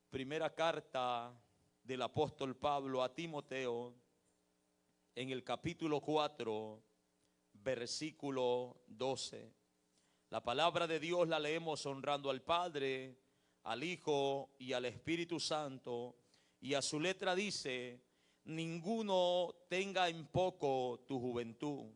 Primera carta del apóstol Pablo a Timoteo, en el capítulo 4, versículo 12. La palabra de Dios la leemos honrando al Padre, al Hijo y al Espíritu Santo. Y a su letra dice: ninguno tenga en poco tu juventud,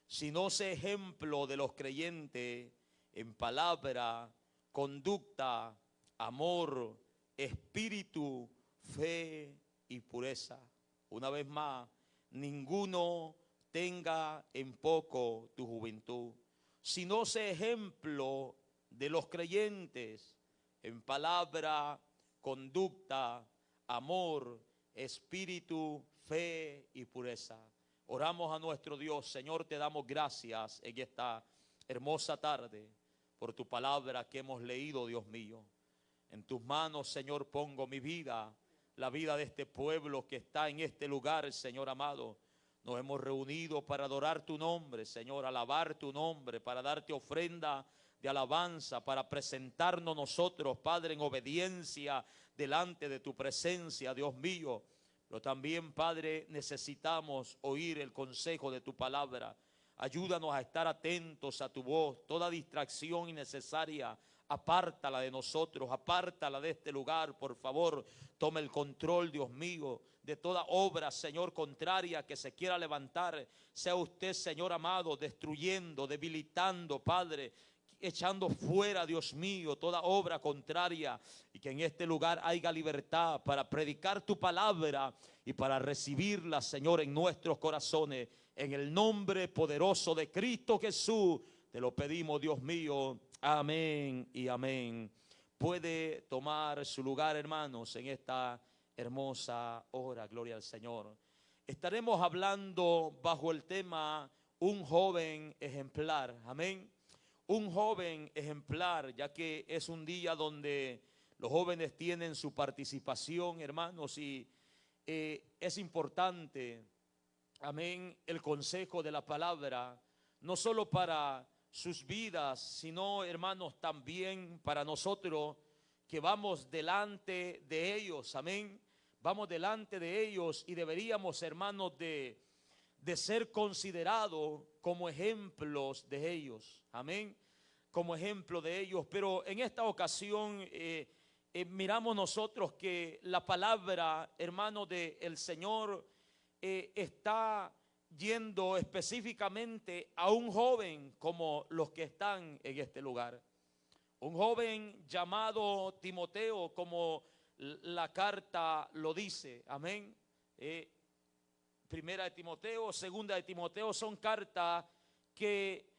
sino sé ejemplo de los creyentes en palabra, conducta, amor, espíritu, fe y pureza. Una vez más, ninguno tenga en poco tu juventud, sino sé ejemplo de los creyentes en palabra, conducta, amor, espíritu, fe y pureza. Oramos a nuestro Dios. Señor, te damos gracias en esta hermosa tarde por tu palabra que hemos leído, Dios mío. En tus manos, Señor, pongo mi vida, la vida de este pueblo que está en este lugar, Señor amado. Nos hemos reunido para adorar tu nombre, Señor, alabar tu nombre, para darte ofrenda de alabanza, para presentarnos nosotros, Padre, en obediencia delante de tu presencia, Dios mío. Pero también, Padre, necesitamos oír el consejo de tu palabra. Ayúdanos a estar atentos a tu voz. Toda distracción innecesaria, apártala de nosotros, apártala de este lugar, por favor. Toma el control, Dios mío, de toda obra, Señor, contraria que se quiera levantar. Sea usted, Señor amado, destruyendo, debilitando, Padre, echando fuera, Dios mío, toda obra contraria, y que en este lugar haya libertad para predicar tu palabra y para recibirla, Señor, en nuestros corazones. En el nombre poderoso de Cristo Jesús te lo pedimos, Dios mío. Amén y amén. Puede tomar su lugar, hermanos, en esta hermosa hora. Gloria al Señor. Estaremos hablando bajo el tema un joven ejemplar. Amén. Un joven ejemplar, ya que es un día donde los jóvenes tienen su participación, hermanos, y es importante, amén, el consejo de la palabra, no solo para sus vidas, sino, hermanos, también para nosotros que vamos delante de ellos, amén. Vamos delante de ellos y deberíamos, hermanos, de ser considerados como ejemplos de ellos, amén, como ejemplo de ellos. Pero en esta ocasión miramos nosotros que la palabra, hermano, del Señor está yendo específicamente a un joven como los que están en este lugar. Un joven llamado Timoteo, como la carta lo dice, amén. Primera de Timoteo, segunda de Timoteo son cartas que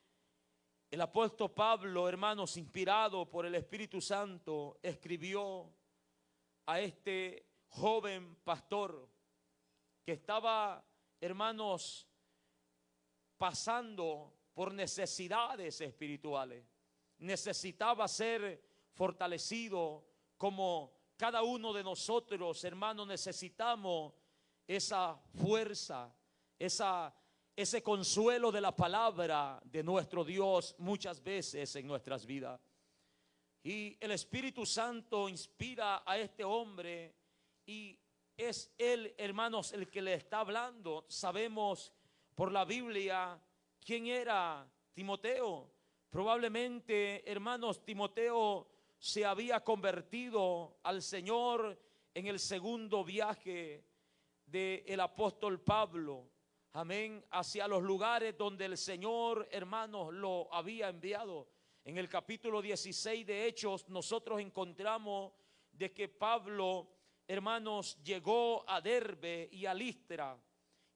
el apóstol Pablo, hermanos, inspirado por el Espíritu Santo, escribió a este joven pastor que estaba, hermanos, pasando por necesidades espirituales. Necesitaba ser fortalecido como cada uno de nosotros, hermanos, necesitamos esa fuerza, ese consuelo de la palabra de nuestro Dios muchas veces en nuestras vidas. Y el Espíritu Santo inspira a este hombre y es él, hermanos, el que le está hablando. Sabemos por la Biblia quién era Timoteo. Probablemente, hermanos, Timoteo se había convertido al Señor en el segundo viaje del apóstol Pablo, amén, hacia los lugares donde el Señor, hermanos, lo había enviado. En el capítulo 16 de Hechos nosotros encontramos de que Pablo, hermanos, llegó a Derbe y a Listra,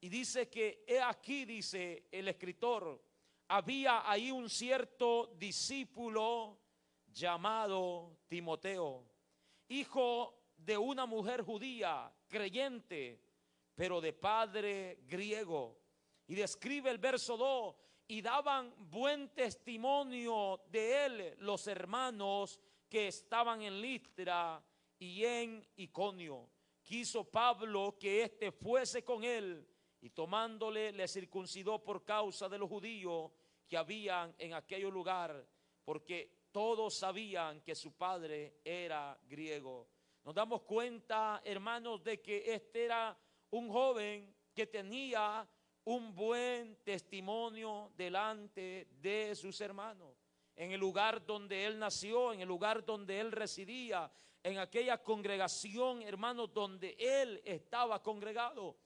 y dice que he aquí, dice el escritor, había ahí un cierto discípulo llamado Timoteo, hijo de una mujer judía, creyente, pero de padre griego. Y describe el verso 2, y daban buen testimonio de él los hermanos que estaban en Listra y en Iconio. Quiso Pablo que éste fuese con él, y tomándole le circuncidó por causa de los judíos que habían en aquel lugar, porque todos sabían que su padre era griego. nos damos cuenta, hermanos, de que este era un joven que tenía un buen testimonio delante de sus hermanos. En el lugar donde él nació, en el lugar donde él residía, en aquella congregación, hermanos, donde él estaba congregado,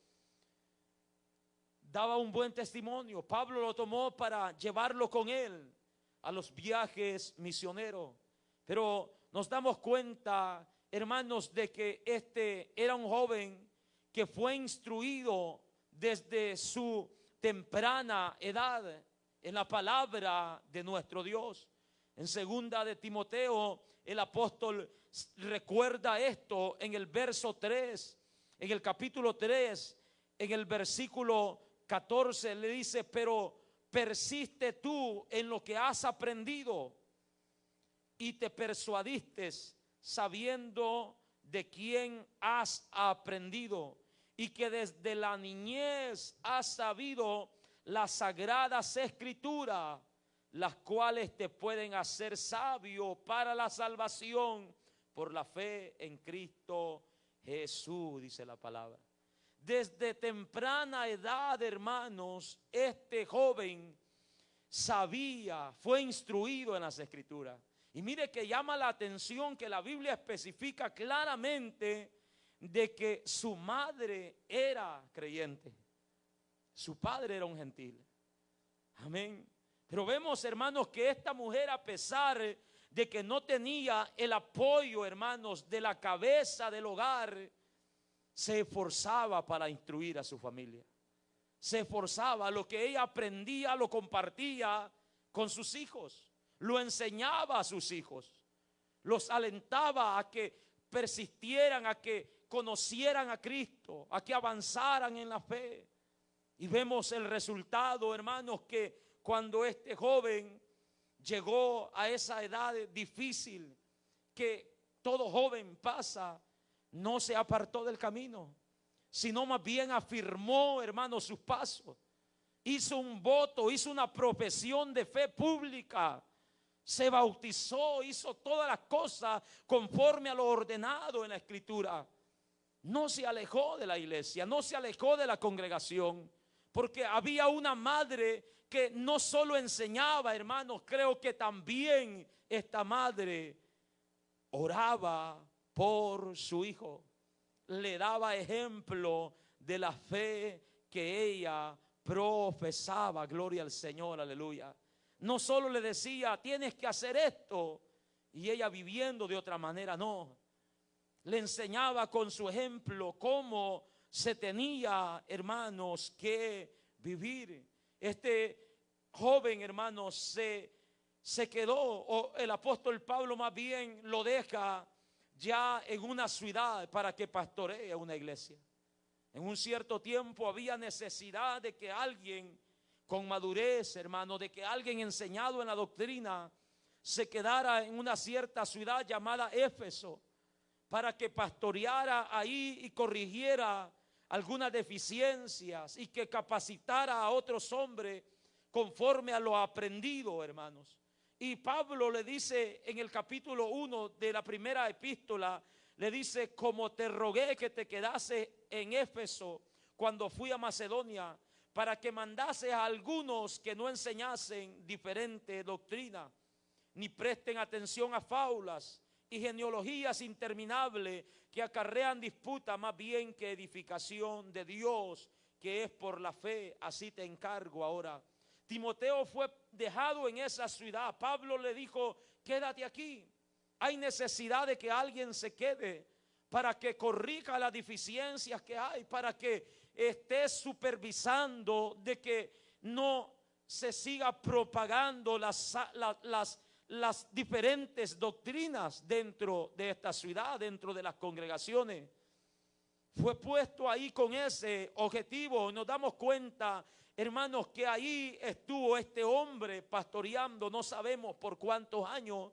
daba un buen testimonio. Pablo lo tomó para llevarlo con él a los viajes misioneros. Pero nos damos cuenta, hermanos, de que este era un joven que fue instruido desde su temprana edad en la palabra de nuestro Dios. En segunda de Timoteo, el apóstol recuerda esto en el verso 3, en el capítulo 3, en el versículo 14, le dice: pero persiste tú en lo que has aprendido y te persuadiste, sabiendo de quién has aprendido, y que desde la niñez has sabido las sagradas escrituras, las cuales te pueden hacer sabio para la salvación por la fe en Cristo Jesús, dice la palabra. Desde temprana edad, hermanos, este joven sabía, fue instruido en las escrituras. Y mire que llama la atención que la Biblia especifica claramente de que su madre era creyente, su padre era un gentil. Amén. Pero vemos, hermanos, que esta mujer, a pesar de que no tenía el apoyo, hermanos, de la cabeza del hogar, se esforzaba para instruir a su familia. Se esforzaba, lo que ella aprendía lo compartía con sus hijos, lo enseñaba a sus hijos, los alentaba a que persistieran, a que conocieran a Cristo, a que avanzaran en la fe. Y vemos el resultado, hermanos, que cuando este joven llegó a esa edad difícil que todo joven pasa, no se apartó del camino, sino más bien afirmó, hermanos, sus pasos. Hizo un voto, hizo una profesión de fe pública, se bautizó, hizo todas las cosas conforme a lo ordenado en la Escritura. No se alejó de la iglesia, no se alejó de la congregación, porque había una madre que no solo enseñaba, hermanos, creo que también esta madre oraba por su hijo, le daba ejemplo de la fe que ella profesaba. Gloria al Señor, aleluya. No solo le decía, tienes que hacer esto, y ella viviendo de otra manera, no. Le enseñaba con su ejemplo cómo se tenía, hermanos, que vivir. Este joven, hermanos, se quedó, o el apóstol Pablo más bien lo deja ya en una ciudad para que pastoree una iglesia. En un cierto tiempo había necesidad de que alguien con madurez, hermano, de que alguien enseñado en la doctrina se quedara en una cierta ciudad llamada Éfeso, para que pastoreara ahí y corrigiera algunas deficiencias y que capacitara a otros hombres conforme a lo aprendido, hermanos. Y Pablo le dice en el capítulo 1 de la primera epístola, le dice: como te rogué que te quedase en Éfeso cuando fui a Macedonia, para que mandase a algunos que no enseñasen diferente doctrina, ni presten atención a fábulas y genealogías interminables que acarrean disputa más bien que edificación de Dios, que es por la fe. Así te encargo ahora. Timoteo fue dejado en esa ciudad. Pablo le dijo: quédate aquí. Hay necesidad de que alguien se quede para que corrija las deficiencias que hay, para que esté supervisando de que no se siga propagando las diferentes doctrinas dentro de esta ciudad, dentro de las congregaciones. Fue puesto ahí con ese objetivo. Nos damos cuenta, hermanos, que ahí estuvo este hombre pastoreando, no sabemos por cuántos años.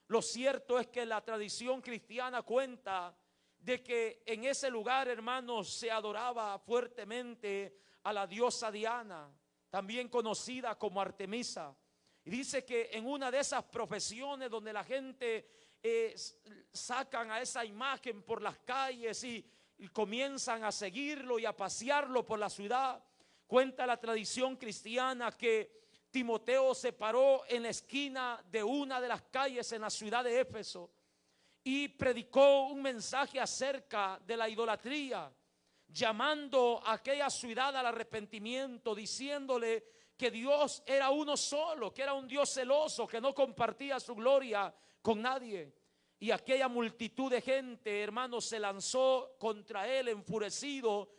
Lo cierto es que la tradición cristiana cuenta de que en ese lugar, hermanos, se adoraba fuertemente a la diosa Diana, también conocida como Artemisa. Y dice que en una de esas profesiones donde la gente sacan a esa imagen por las calles y comienzan a seguirlo y a pasearlo por la ciudad. Cuenta la tradición cristiana que Timoteo se paró en la esquina de una de las calles en la ciudad de Éfeso y predicó un mensaje acerca de la idolatría, llamando a aquella ciudad al arrepentimiento, diciéndole que Dios era uno solo, que era un Dios celoso, que no compartía su gloria con nadie. Y aquella multitud de gente, hermanos, se lanzó contra él enfurecido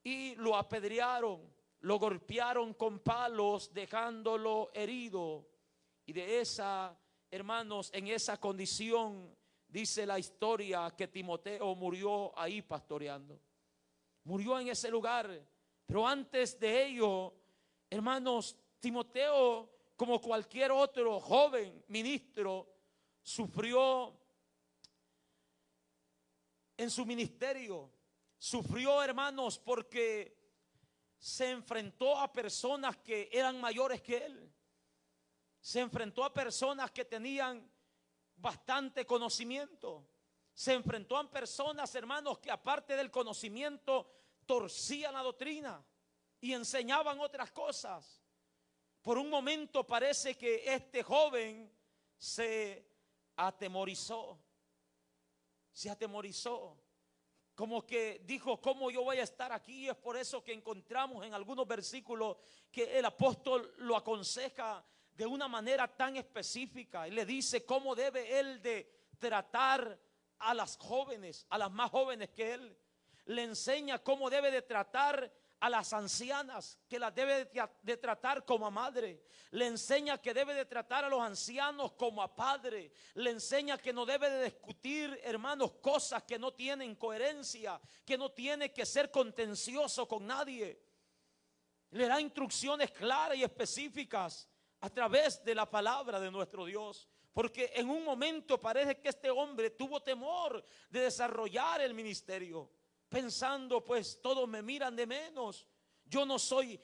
y lo apedrearon, lo golpearon con palos, dejándolo herido. Y de esa, hermanos, en esa condición, dice la historia que Timoteo murió ahí pastoreando. Murió en ese lugar. Pero antes de ello, hermanos, Timoteo, como cualquier otro joven ministro, sufrió en su ministerio. Sufrió, hermanos, porque se enfrentó a personas que eran mayores que él. Se enfrentó a personas que tenían bastante conocimiento. Se enfrentó a personas, hermanos, que aparte del conocimiento torcían la doctrina y enseñaban otras cosas. Por un momento parece que este joven se atemorizó. Se atemorizó. Como que dijo, ¿cómo yo voy a estar aquí? Es por eso que encontramos en algunos versículos que el apóstol lo aconseja de una manera tan específica. Y le dice cómo debe él de tratar a las jóvenes, a las más jóvenes que él. Le enseña cómo debe de tratar a las ancianas, que las debe de tratar como a madre. Le enseña que debe de tratar a los ancianos como a padre. Le enseña que no debe de discutir, hermanos, cosas que no tienen coherencia, que no tiene que ser contencioso con nadie. Le da instrucciones claras y específicas a través de la palabra de nuestro Dios. Porque en un momento parece que este hombre tuvo temor de desarrollar el ministerio, pensando, pues todos me miran de menos, yo no soy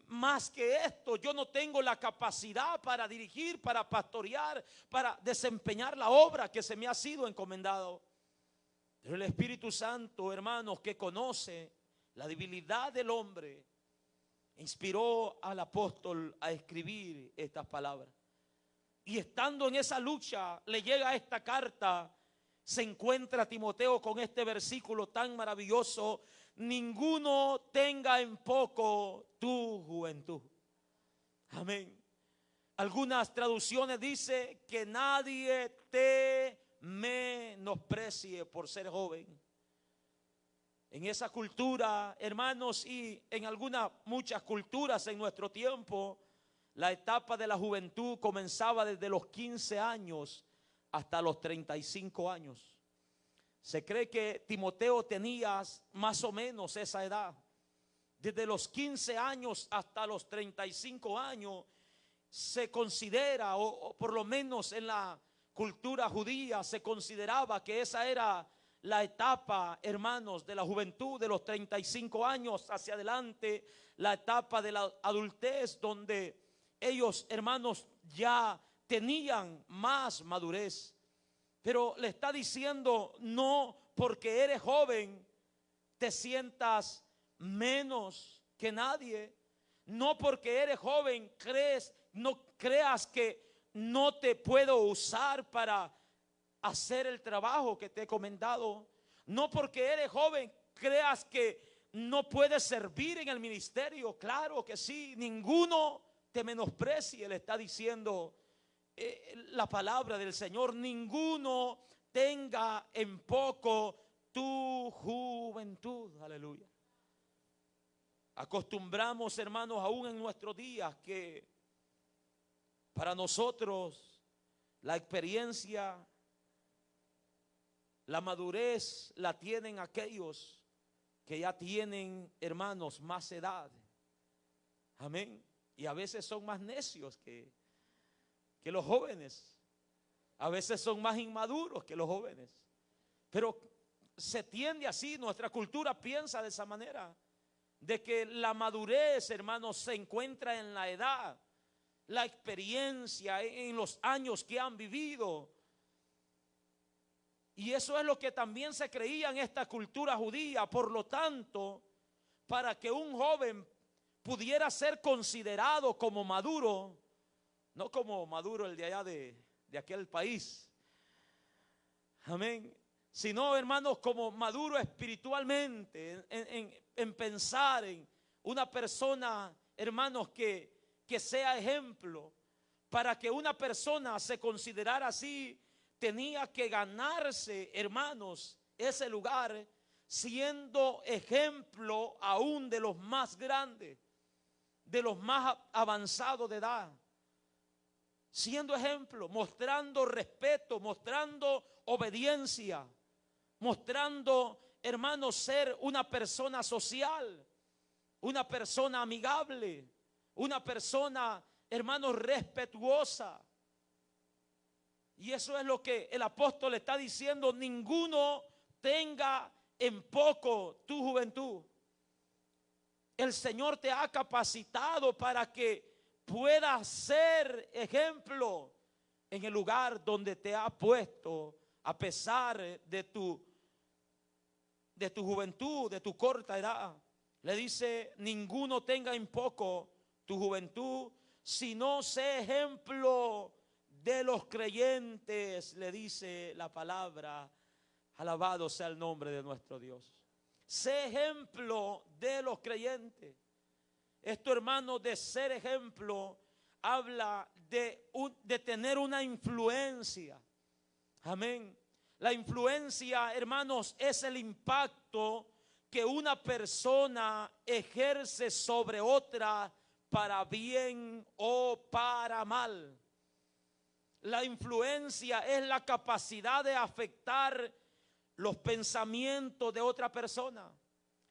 más que esto, yo no tengo la capacidad para dirigir, para pastorear, para desempeñar la obra que se me ha sido encomendado. Pero el Espíritu Santo, hermanos, que conoce la debilidad del hombre, inspiró al apóstol a escribir estas palabras. Y estando en esa lucha, le llega esta carta. Se encuentra Timoteo con este versículo tan maravilloso: ninguno tenga en poco tu juventud. Amén. Algunas traducciones dice que nadie te menosprecie por ser joven. En esa cultura, hermanos, y en muchas culturas en nuestro tiempo, la etapa de la juventud comenzaba desde los 15 años hasta los 35 años. Se cree que Timoteo tenía más o menos esa edad. Desde los 15 años hasta los 35 años se considera, o por lo menos en la cultura judía se consideraba que esa era la etapa, hermanos, de la juventud. De los 35 años hacia adelante, la etapa de la adultez, donde ellos, hermanos, ya tenían más madurez. Pero le está diciendo, no porque eres joven te sientas menos que nadie. No porque eres joven no creas que no te puedo usar para hacer el trabajo que te he comentado. No porque eres joven creas que no puedes servir en el ministerio. Claro que sí, ninguno te menosprecie, le está diciendo la palabra del Señor. Ninguno tenga en poco tu juventud. Aleluya. Acostumbramos, hermanos, aún en nuestros días, que para nosotros la experiencia, la madurez la tienen aquellos que ya tienen, hermanos, más edad. Amén. Y a veces son más necios que los jóvenes. A veces son más inmaduros que los jóvenes. Pero se tiende así, nuestra cultura piensa de esa manera, de que la madurez, hermanos, se encuentra en la edad, la experiencia, en los años que han vivido. Y eso es lo que también se creía en esta cultura judía. Por lo tanto, para que un joven pudiera ser considerado como maduro, no como Maduro el de allá de aquel país, amén, sino, hermanos, como maduro espiritualmente, en pensar en una persona, hermanos, que sea ejemplo. Para que una persona se considerara así, tenía que ganarse, hermanos, ese lugar, siendo ejemplo aún de los más grandes, de los más avanzados de edad. Siendo ejemplo, mostrando respeto, mostrando obediencia, mostrando, hermanos, ser una persona social, una persona amigable, una persona, hermanos, respetuosa. Y eso es lo que el apóstol está diciendo: ninguno tenga en poco tu juventud. El Señor te ha capacitado para que puedas ser ejemplo en el lugar donde te ha puesto, a pesar de tu juventud, de tu corta edad. Le dice: ninguno tenga en poco tu juventud, sino sé ejemplo de los creyentes, le dice la palabra. Alabado sea el nombre de nuestro Dios. Sé ejemplo de los creyentes. Esto, hermano, de ser ejemplo, habla de tener una influencia. Amén. La influencia, hermanos, es el impacto que una persona ejerce sobre otra, para bien o para mal. La influencia es la capacidad de afectar los pensamientos de otra persona,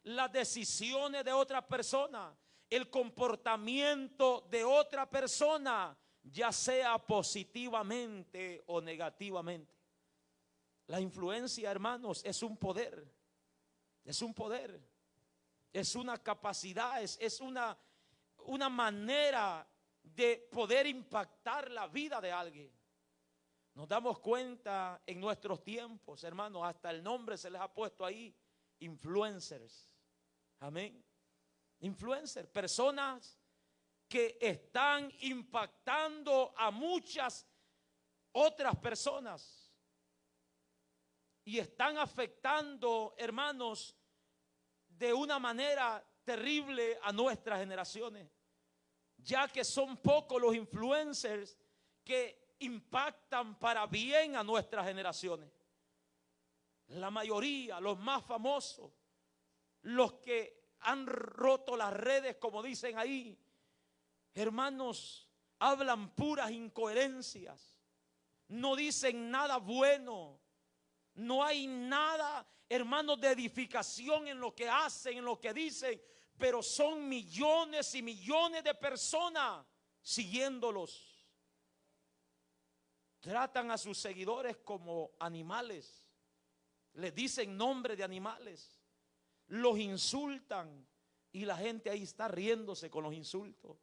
las decisiones de otra persona, el comportamiento de otra persona, ya sea positivamente o negativamente. La influencia, hermanos, es un poder, es un poder, es una capacidad, es una manera de poder impactar la vida de alguien. Nos damos cuenta en nuestros tiempos, hermanos, hasta el nombre se les ha puesto ahí: influencers. Amén. Influencers, personas que están impactando a muchas otras personas y están afectando, hermanos, de una manera terrible a nuestras generaciones, ya que son pocos los influencers que impactan para bien a nuestras generaciones. La mayoría, los más famosos, los que han roto las redes, como dicen ahí, hermanos, hablan puras incoherencias, no dicen nada bueno, no hay nada, hermanos, de edificación en lo que hacen, en lo que dicen, pero son millones y millones de personas siguiéndolos. Tratan a sus seguidores como animales, les dicen nombre de animales, los insultan y la gente ahí está riéndose con los insultos.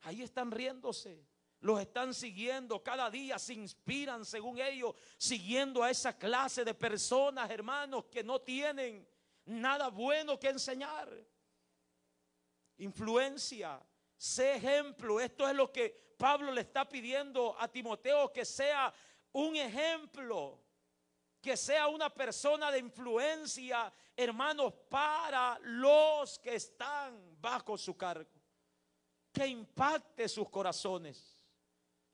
Ahí están riéndose, los están siguiendo, cada día se inspiran, según ellos, siguiendo a esa clase de personas, hermanos, que no tienen nada bueno que enseñar. Influencia, sé ejemplo. Esto es lo que Pablo le está pidiendo a Timoteo, que sea un ejemplo, que sea una persona de influencia, hermanos, para los que están bajo su cargo, que impacte sus corazones.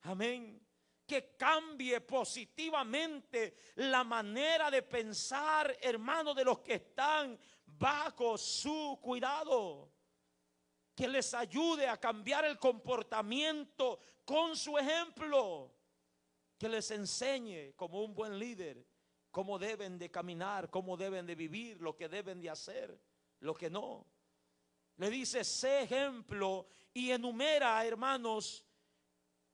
Amén. Que cambie positivamente la manera de pensar, hermanos, de los que están bajo su cuidado. Que les ayude a cambiar el comportamiento con su ejemplo. Que les enseñe como un buen líder cómo deben de caminar, cómo deben de vivir, lo que deben de hacer, lo que no. Le dice: sé ejemplo, y enumera, hermanos,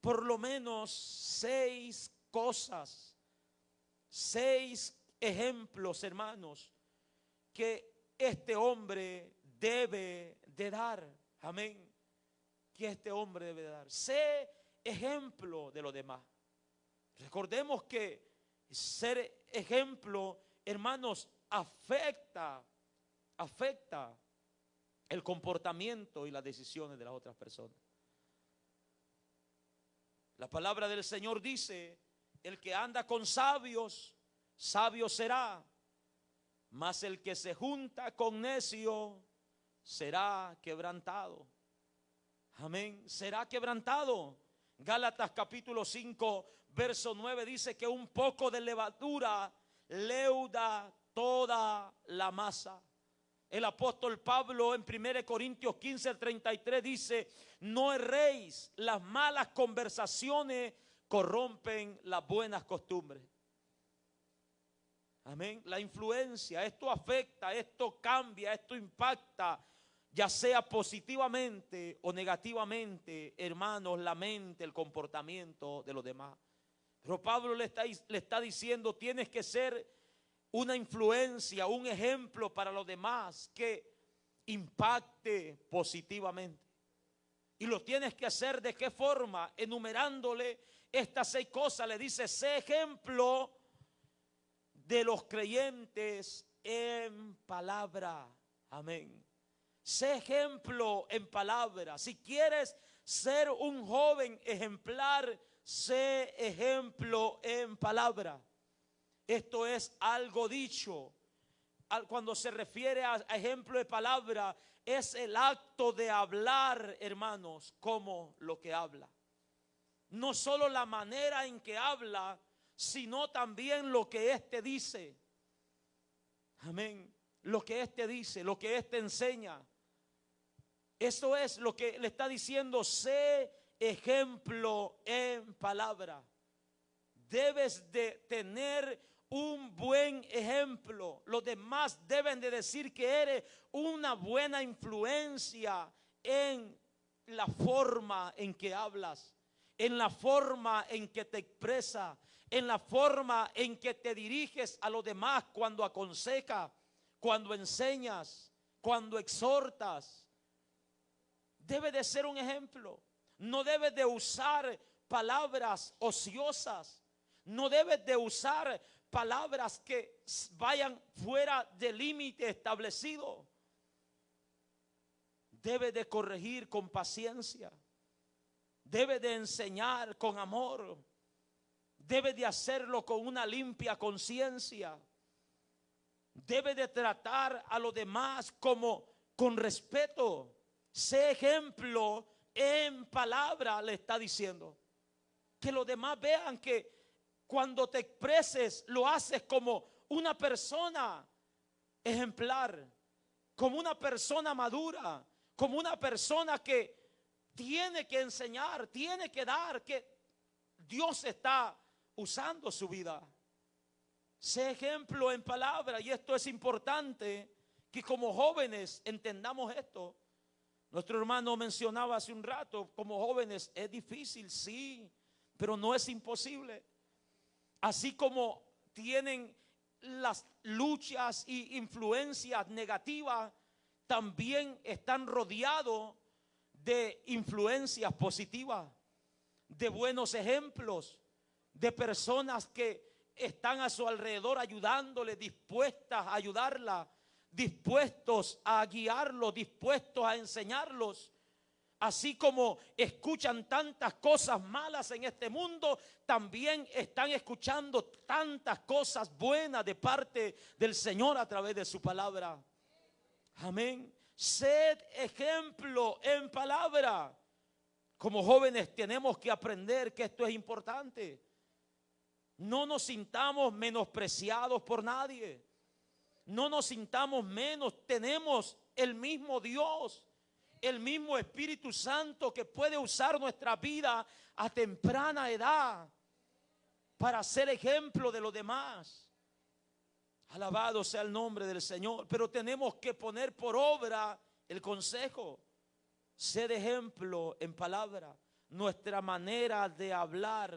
por lo menos 6 cosas, 6 ejemplos, hermanos, que este hombre debe de dar. Amén. Que este hombre debe de dar. Sé ejemplo de los demás. Recordemos que Ser ejemplo, hermanos, afecta el comportamiento y las decisiones de las otras personas. La palabra del Señor dice: el que anda con sabios, sabio será, mas el que se junta con necio será quebrantado. Amén, será quebrantado. Gálatas capítulo 5 verso 9 dice que un poco de levadura leuda toda la masa. El apóstol Pablo en 1 Corintios 15:33 dice: no erréis, las malas conversaciones corrompen las buenas costumbres. Amén. La influencia, esto afecta, esto cambia, esto impacta, ya sea positivamente o negativamente, hermanos, la mente, el comportamiento de los demás. Pero Pablo le está diciendo: tienes que ser una influencia, un ejemplo para los demás que impacte positivamente. Y lo tienes que hacer ¿de qué forma? Enumerándole estas 6 cosas. Le dice: sé ejemplo de los creyentes en palabra. Amén. Sé ejemplo en palabra. Si quieres ser un joven ejemplar, sé ejemplo en palabra. Esto es algo dicho. Cuando se refiere a ejemplo de palabra, es el acto de hablar, hermanos, como lo que habla. No solo la manera en que habla, sino también lo que éste dice. Amén. Lo que éste dice, lo que éste enseña. Eso es lo que le está diciendo: sé ejemplo en palabra. Debes de tener un buen ejemplo. Los demás deben de decir que eres una buena influencia en la forma en que hablas, en la forma en que te expresas, en la forma en que te diriges a los demás cuando aconsejas, cuando enseñas, cuando exhortas. Debe de ser un ejemplo. No debes de usar palabras ociosas. No debes de usar palabras que vayan fuera del límite establecido. Debe de corregir con paciencia. Debe de enseñar con amor. Debe de hacerlo con una limpia conciencia. Debe de tratar a los demás como con respeto. Sé ejemplo en palabra, le está diciendo. Que los demás vean que cuando te expreses lo haces como una persona ejemplar, como una persona madura, como una persona que tiene que enseñar, tiene que dar, que Dios está usando su vida. Sé ejemplo en palabra, y esto es importante que como jóvenes entendamos esto. Nuestro hermano mencionaba hace un rato, como jóvenes es difícil, sí, pero no es imposible. Así como tienen las luchas y influencias negativas, también están rodeados de influencias positivas, de buenos ejemplos, de personas que están a su alrededor ayudándole, dispuestas a ayudarla, dispuestos a guiarlos, dispuestos a enseñarlos. Así como escuchan tantas cosas malas en este mundo, también están escuchando tantas cosas buenas de parte del Señor a través de su palabra. Amén. Sed ejemplo en palabra. Como jóvenes tenemos que aprender que esto es importante. No nos sintamos menospreciados por nadie. No nos sintamos menos. Tenemos el mismo Dios, el mismo Espíritu Santo que puede usar nuestra vida a temprana edad para ser ejemplo de los demás. Alabado sea el nombre del Señor. Pero tenemos que poner por obra el consejo. Ser ejemplo en palabra. Nuestra manera de hablar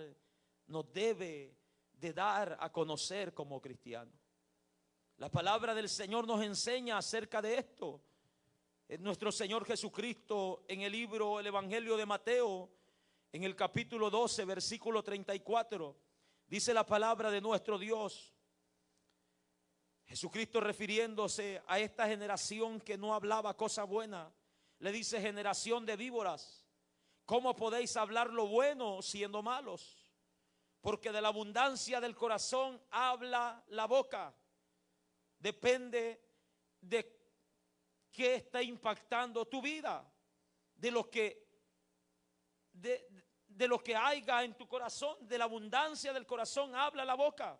nos debe de dar a conocer como cristianos. La palabra del Señor nos enseña acerca de esto. Nuestro Señor Jesucristo en el libro, el Evangelio de Mateo, en el capítulo 12, versículo 34, Dice la palabra de nuestro Dios, Jesucristo refiriéndose a esta generación que no hablaba cosa buena, le dice: generación de víboras, ¿cómo podéis hablar lo bueno siendo malos? Porque de la abundancia del corazón habla la boca. Depende de qué está impactando tu vida, de lo que haya en tu corazón. De la abundancia del corazón habla la boca.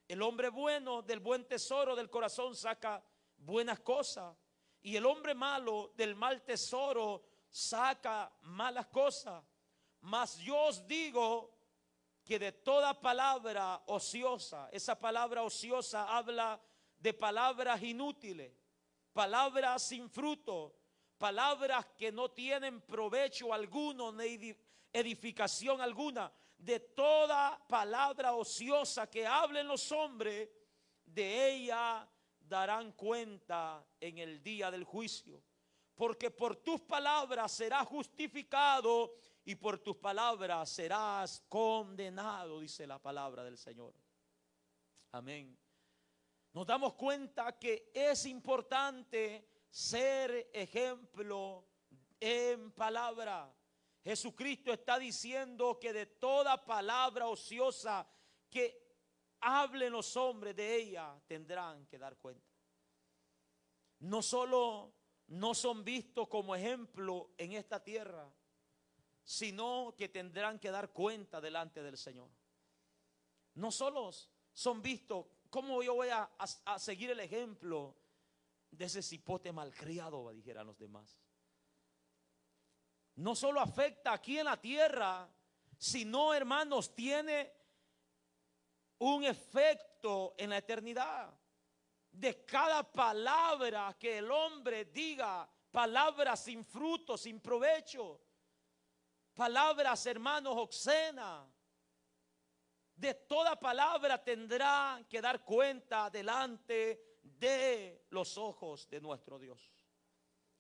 El hombre bueno del buen tesoro del corazón saca buenas cosas, y el hombre malo del mal tesoro saca malas cosas. Mas yo os digo que de toda palabra ociosa, esa palabra ociosa habla de palabras inútiles, palabras sin fruto, palabras que no tienen provecho alguno ni edificación alguna. De toda palabra ociosa que hablen los hombres, de ella darán cuenta en el día del juicio. Porque por tus palabras serás justificado y por tus palabras serás condenado, dice la palabra del Señor. Amén. Nos damos cuenta que es importante ser ejemplo en palabra. Jesucristo está diciendo que de toda palabra ociosa que hablen los hombres, de ella tendrán que dar cuenta. No solo no son vistos como ejemplo en esta tierra, sino que tendrán que dar cuenta delante del Señor. No solo son vistos, ¿cómo yo voy a seguir el ejemplo de ese cipote malcriado?, dijeran los demás. No solo afecta aquí en la tierra, sino, hermanos, tiene un efecto en la eternidad. De cada palabra que el hombre diga, palabras sin fruto, sin provecho, palabras, hermanos, obscenas, de toda palabra tendrá que dar cuenta delante de los ojos de nuestro Dios.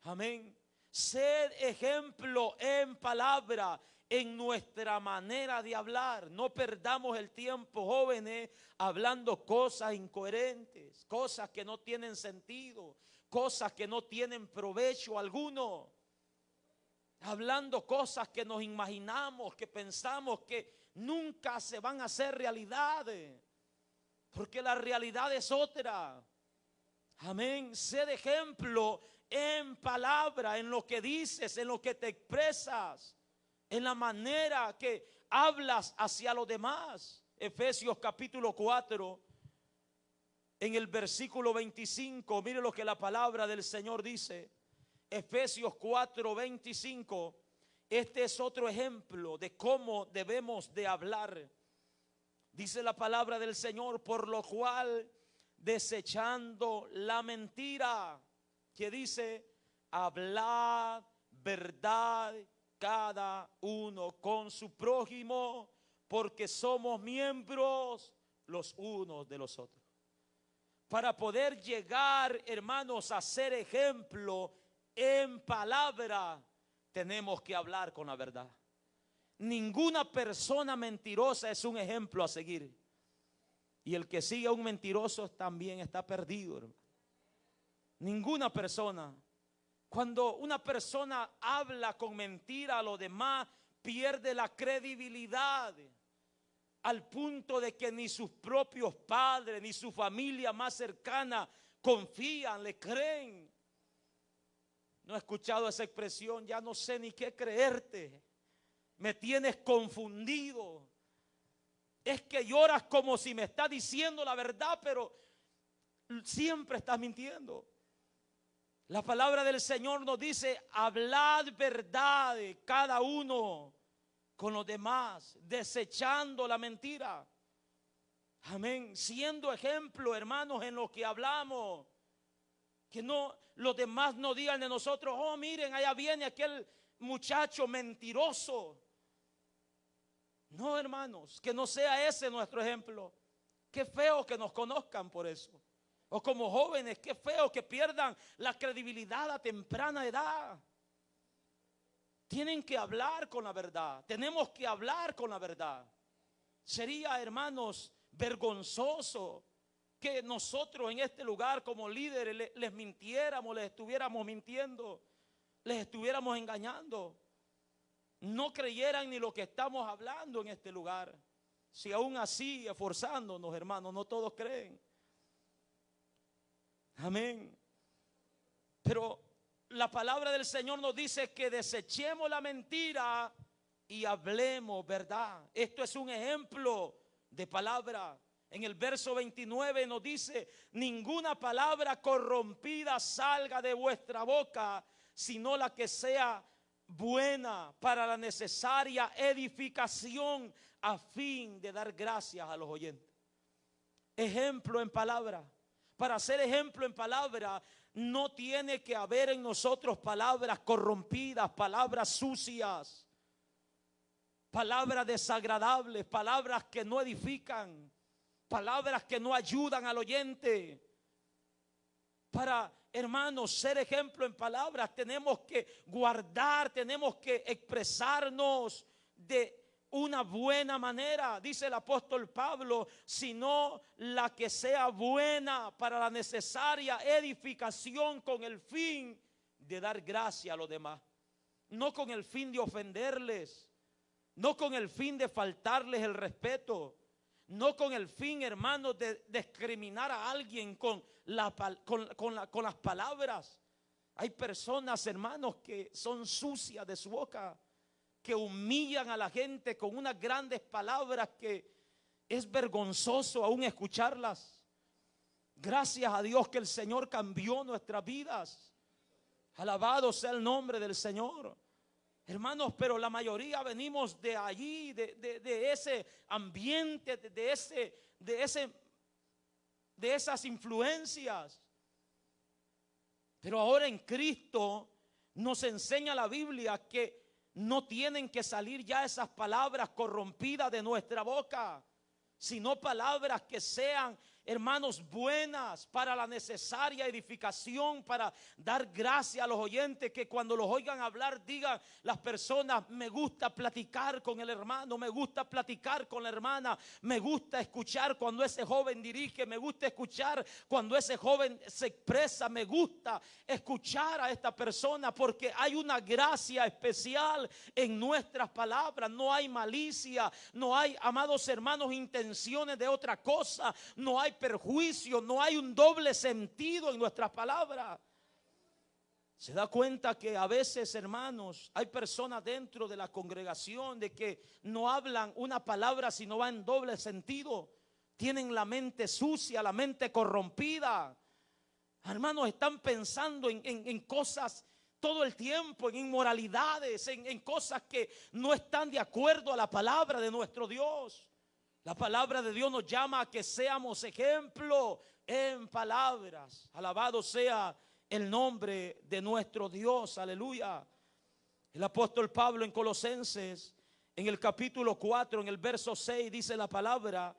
Amén. Sed ejemplo en palabra, en nuestra manera de hablar. No perdamos el tiempo, jóvenes, hablando cosas incoherentes, cosas que no tienen sentido, cosas que no tienen provecho alguno. Hablando cosas que nos imaginamos, que pensamos que nunca se van a hacer realidades, porque la realidad es otra. Amén. Sed ejemplo en palabra, en lo que dices, en lo que te expresas, en la manera que hablas hacia los demás. Efesios capítulo 4, en el versículo 25, mire lo que la palabra del Señor dice. Efesios 4, 25. Este es otro ejemplo de cómo debemos de hablar. Dice la palabra del Señor: por lo cual, desechando la mentira, que dice, hablad verdad cada uno con su prójimo, porque somos miembros los unos de los otros. Para poder llegar, hermanos, a ser ejemplo en palabra, tenemos que hablar con la verdad. Ninguna persona mentirosa es un ejemplo a seguir. Y el que sigue a un mentiroso también está perdido, hermano. Ninguna persona. Cuando una persona habla con mentira a los demás, pierde la credibilidad, al punto de que ni sus propios padres, ni su familia más cercana confían, le creen. ¿No he escuchado esa expresión? Ya no sé ni qué creerte, me tienes confundido. Es que lloras como si me estás diciendo la verdad, pero siempre estás mintiendo. La palabra del Señor nos dice: hablad verdad cada uno con los demás, desechando la mentira. Amén. Siendo ejemplo, hermanos, en lo que hablamos. Que no, los demás no digan de nosotros: oh, miren, allá viene aquel muchacho mentiroso. No, hermanos, que no sea ese nuestro ejemplo. Qué feo que nos conozcan por eso. O como jóvenes, qué feo que pierdan la credibilidad a temprana edad. Tienen que hablar con la verdad. Tenemos que hablar con la verdad. Sería, hermanos, vergonzoso que nosotros en este lugar como líderes les mintiéramos, les estuviéramos mintiendo, les estuviéramos engañando. No creyeran ni lo que estamos hablando en este lugar. Si aún así, esforzándonos, hermanos, no todos creen. Amén. Pero la palabra del Señor nos dice que desechemos la mentira y hablemos verdad. Esto es un ejemplo de palabra. En el verso 29 nos dice: ninguna palabra corrompida salga de vuestra boca, sino la que sea buena para la necesaria edificación, a fin de dar gracias a los oyentes. Ejemplo en palabra. Para ser ejemplo en palabra, no tiene que haber en nosotros palabras corrompidas, palabras sucias, palabras desagradables, palabras que no edifican, palabras que no ayudan al oyente. Para, hermanos, ser ejemplo en palabras, tenemos que guardar, tenemos que expresarnos de una buena manera. Dice el apóstol Pablo: sino la que sea buena para la necesaria edificación, con el fin de dar gracia a los demás. No con el fin de ofenderles, no con el fin de faltarles el respeto, no con el fin, hermanos, de discriminar a alguien con las palabras. Hay personas, hermanos, que son sucias de su boca, que humillan a la gente con unas grandes palabras que es vergonzoso aún escucharlas. Gracias a Dios que el Señor cambió nuestras vidas. Alabado sea el nombre del Señor. Hermanos, pero la mayoría venimos de allí, de ese ambiente, de esas influencias. Pero ahora en Cristo nos enseña la Biblia que no tienen que salir ya esas palabras corrompidas de nuestra boca, sino palabras que sean, hermanos, buenas para la necesaria edificación, para dar gracia a los oyentes, que cuando los oigan hablar digan las personas: me gusta platicar con el hermano, me gusta platicar con la hermana, me gusta escuchar cuando ese joven dirige, me gusta escuchar cuando ese joven se expresa, me gusta escuchar a esta persona, porque hay una gracia especial en nuestras palabras. No hay malicia, no hay, amados hermanos, intenciones de otra cosa, no hay perjuicio, no hay un doble sentido en nuestras palabras. Se da cuenta que a veces, hermanos, hay personas dentro de la congregación de que no hablan una palabra sino va en doble sentido. Tienen la mente sucia, la mente corrompida. Hermanos, están pensando en cosas todo el tiempo, en inmoralidades, en cosas que no están de acuerdo a la palabra de nuestro Dios. La palabra de Dios nos llama a que seamos ejemplo en palabras. Alabado sea el nombre de nuestro Dios, aleluya. El apóstol Pablo en Colosenses, en el capítulo 4, en el verso 6, dice la palabra: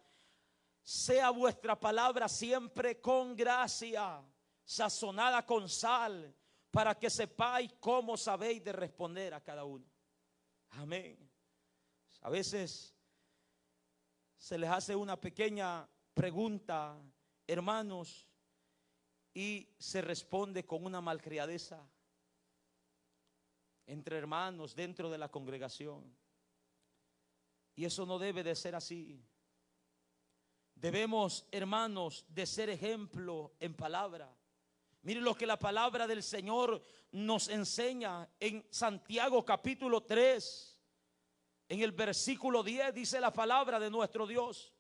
sea vuestra palabra siempre con gracia, sazonada con sal, para que sepáis cómo sabéis de responder a cada uno. Amén. A veces se les hace una pequeña pregunta, hermanos, y se responde con una malcriadeza entre hermanos dentro de la congregación. Y eso no debe de ser así. Debemos, hermanos, de ser ejemplo en palabra. Miren lo que la palabra del Señor nos enseña en Santiago capítulo 3. En el versículo 10 dice la palabra de nuestro Dios.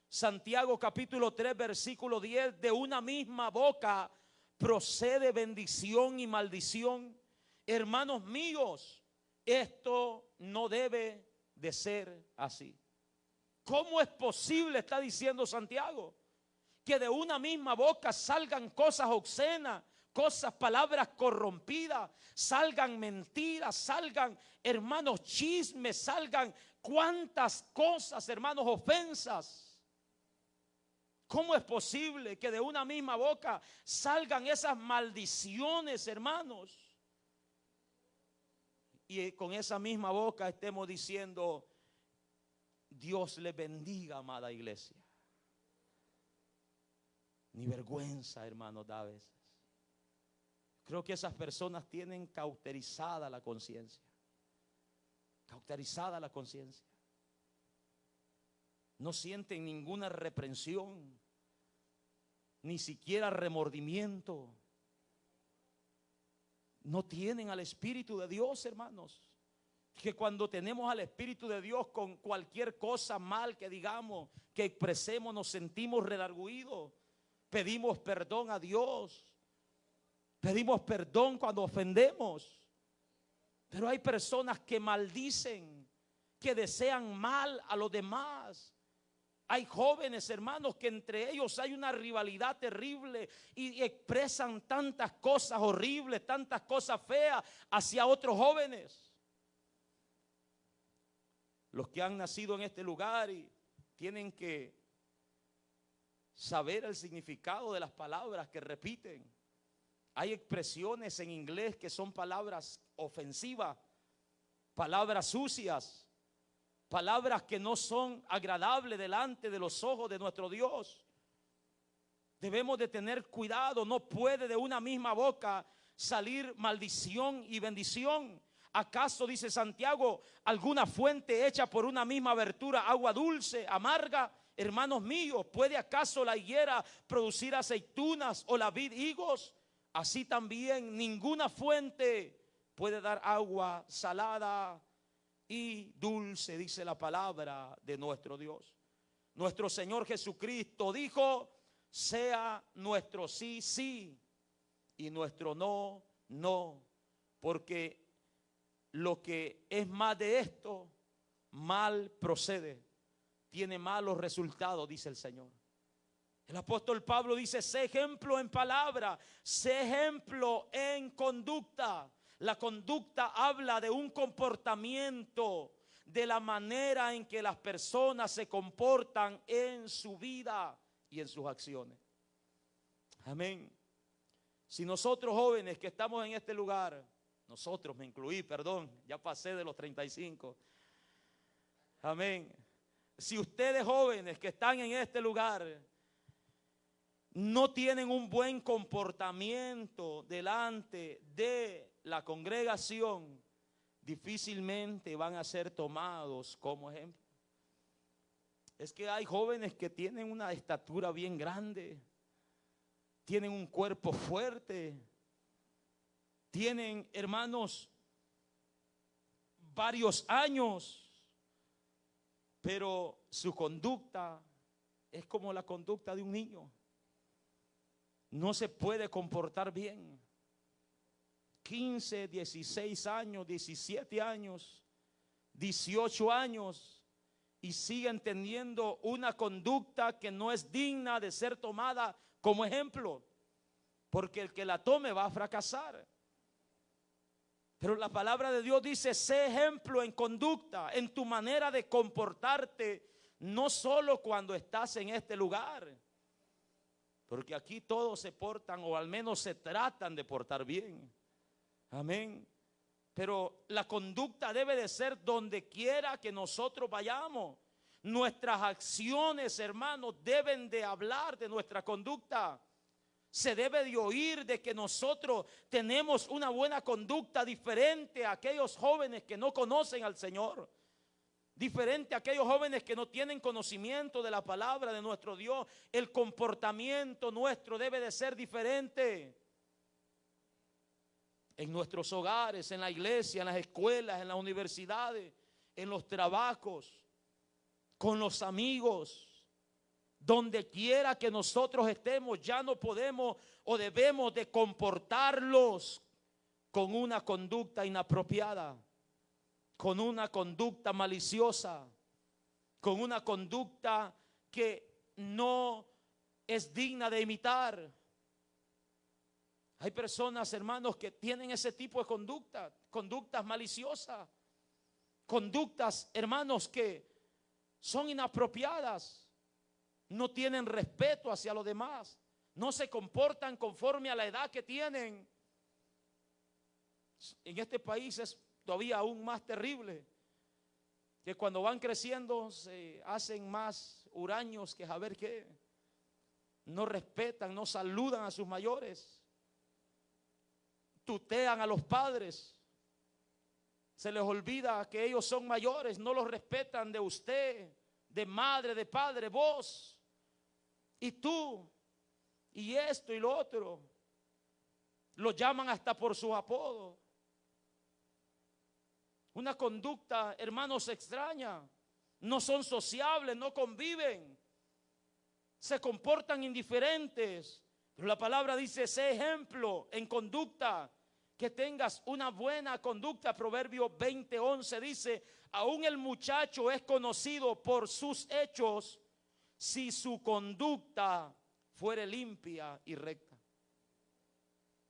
Santiago capítulo 3 versículo 10: de una misma boca procede bendición y maldición. Hermanos míos, esto no debe de ser así. ¿Cómo es posible, está diciendo Santiago, que de una misma boca salgan cosas obscenas, cosas, palabras corrompidas, salgan mentiras, salgan, hermanos, chismes, salgan cuantas cosas, hermanos, ofensas? ¿Cómo es posible que de una misma boca salgan esas maldiciones, hermanos? Y con esa misma boca estemos diciendo Dios le bendiga, amada iglesia. Ni vergüenza, hermanos, da a veces. Creo que esas personas tienen cauterizada la conciencia. Cauterizada la conciencia. No sienten ninguna reprensión, ni siquiera remordimiento. No tienen al Espíritu de Dios, hermanos. Que cuando tenemos al Espíritu de Dios, con cualquier cosa mal que digamos, que expresemos, nos sentimos redarguidos. Pedimos perdón a Dios. Pedimos perdón cuando ofendemos. Pero hay personas que maldicen, que desean mal a los demás. Hay jóvenes, hermanos, que entre ellos hay una rivalidad terrible y expresan tantas cosas horribles, tantas cosas feas hacia otros jóvenes. Los que han nacido en este lugar y tienen que saber el significado de las palabras que repiten. Hay expresiones en inglés que son palabras ofensivas, palabras sucias, palabras que no son agradables delante de los ojos de nuestro Dios. Debemos de tener cuidado. No puede de una misma boca salir maldición y bendición. ¿Acaso, dice Santiago, alguna fuente hecha por una misma abertura, agua dulce, amarga? Hermanos míos, ¿puede acaso la higuera producir aceitunas o la vid higos? Así también ninguna fuente puede dar agua salada y dulce, dice la palabra de nuestro Dios. Nuestro Señor Jesucristo dijo: sea nuestro sí, sí, y nuestro no, no, porque lo que es más de esto, mal procede, tiene malos resultados, dice el Señor. El apóstol Pablo dice: sé ejemplo en palabra, sé ejemplo en conducta. La conducta habla de un comportamiento, de la manera en que las personas se comportan en su vida y en sus acciones. Amén. Si nosotros jóvenes que estamos en este lugar, nosotros, me incluí, perdón, ya pasé de los 35. Amén. Si ustedes jóvenes que están en este lugar no tienen un buen comportamiento delante de la congregación, difícilmente van a ser tomados como ejemplo. Es que hay jóvenes que tienen una estatura bien grande, tienen un cuerpo fuerte, tienen, hermanos, varios años, pero su conducta es como la conducta de un niño. No se puede comportar bien. 15, 16 años, 17 años, 18 años, y siguen teniendo una conducta que no es digna de ser tomada como ejemplo, porque el que la tome va a fracasar. Pero la palabra de Dios dice: sé ejemplo en conducta, en tu manera de comportarte, no solo cuando estás en este lugar, porque aquí todos se portan, o al menos se tratan de portar bien. Amén. Pero la conducta debe de ser donde quiera que nosotros vayamos. Nuestras acciones, hermanos, deben de hablar de nuestra conducta. Se debe de oír de que nosotros tenemos una buena conducta, diferente a aquellos jóvenes que no conocen al Señor, diferente a aquellos jóvenes que no tienen conocimiento de la palabra de nuestro Dios. El comportamiento nuestro debe de ser diferente. En nuestros hogares, en la iglesia, en las escuelas, en las universidades, en los trabajos, con los amigos. Donde quiera que nosotros estemos, ya no podemos o debemos de comportarlos con una conducta inapropiada, con una conducta maliciosa, con una conducta que no es digna de imitar. Hay personas, hermanos, que tienen ese tipo de conducta, conductas maliciosas, conductas, hermanos, que son inapropiadas. No tienen respeto hacia los demás, no se comportan conforme a la edad que tienen. En este país es todavía aún más terrible. que cuando van creciendo se hacen más huraños que saber qué. No respetan, no saludan a sus mayores, tutean a los padres. Se les olvida que ellos son mayores, no los respetan de usted, de madre, de padre, vos y tú, y esto y lo otro. Los llaman hasta por su apodo. Una conducta, hermanos, extraña. No son sociables, no conviven, se comportan indiferentes. Pero la palabra dice: sé ejemplo en conducta, que tengas una buena conducta. Proverbio 20:11 dice: aún el muchacho es conocido por sus hechos, si su conducta fuere limpia y recta.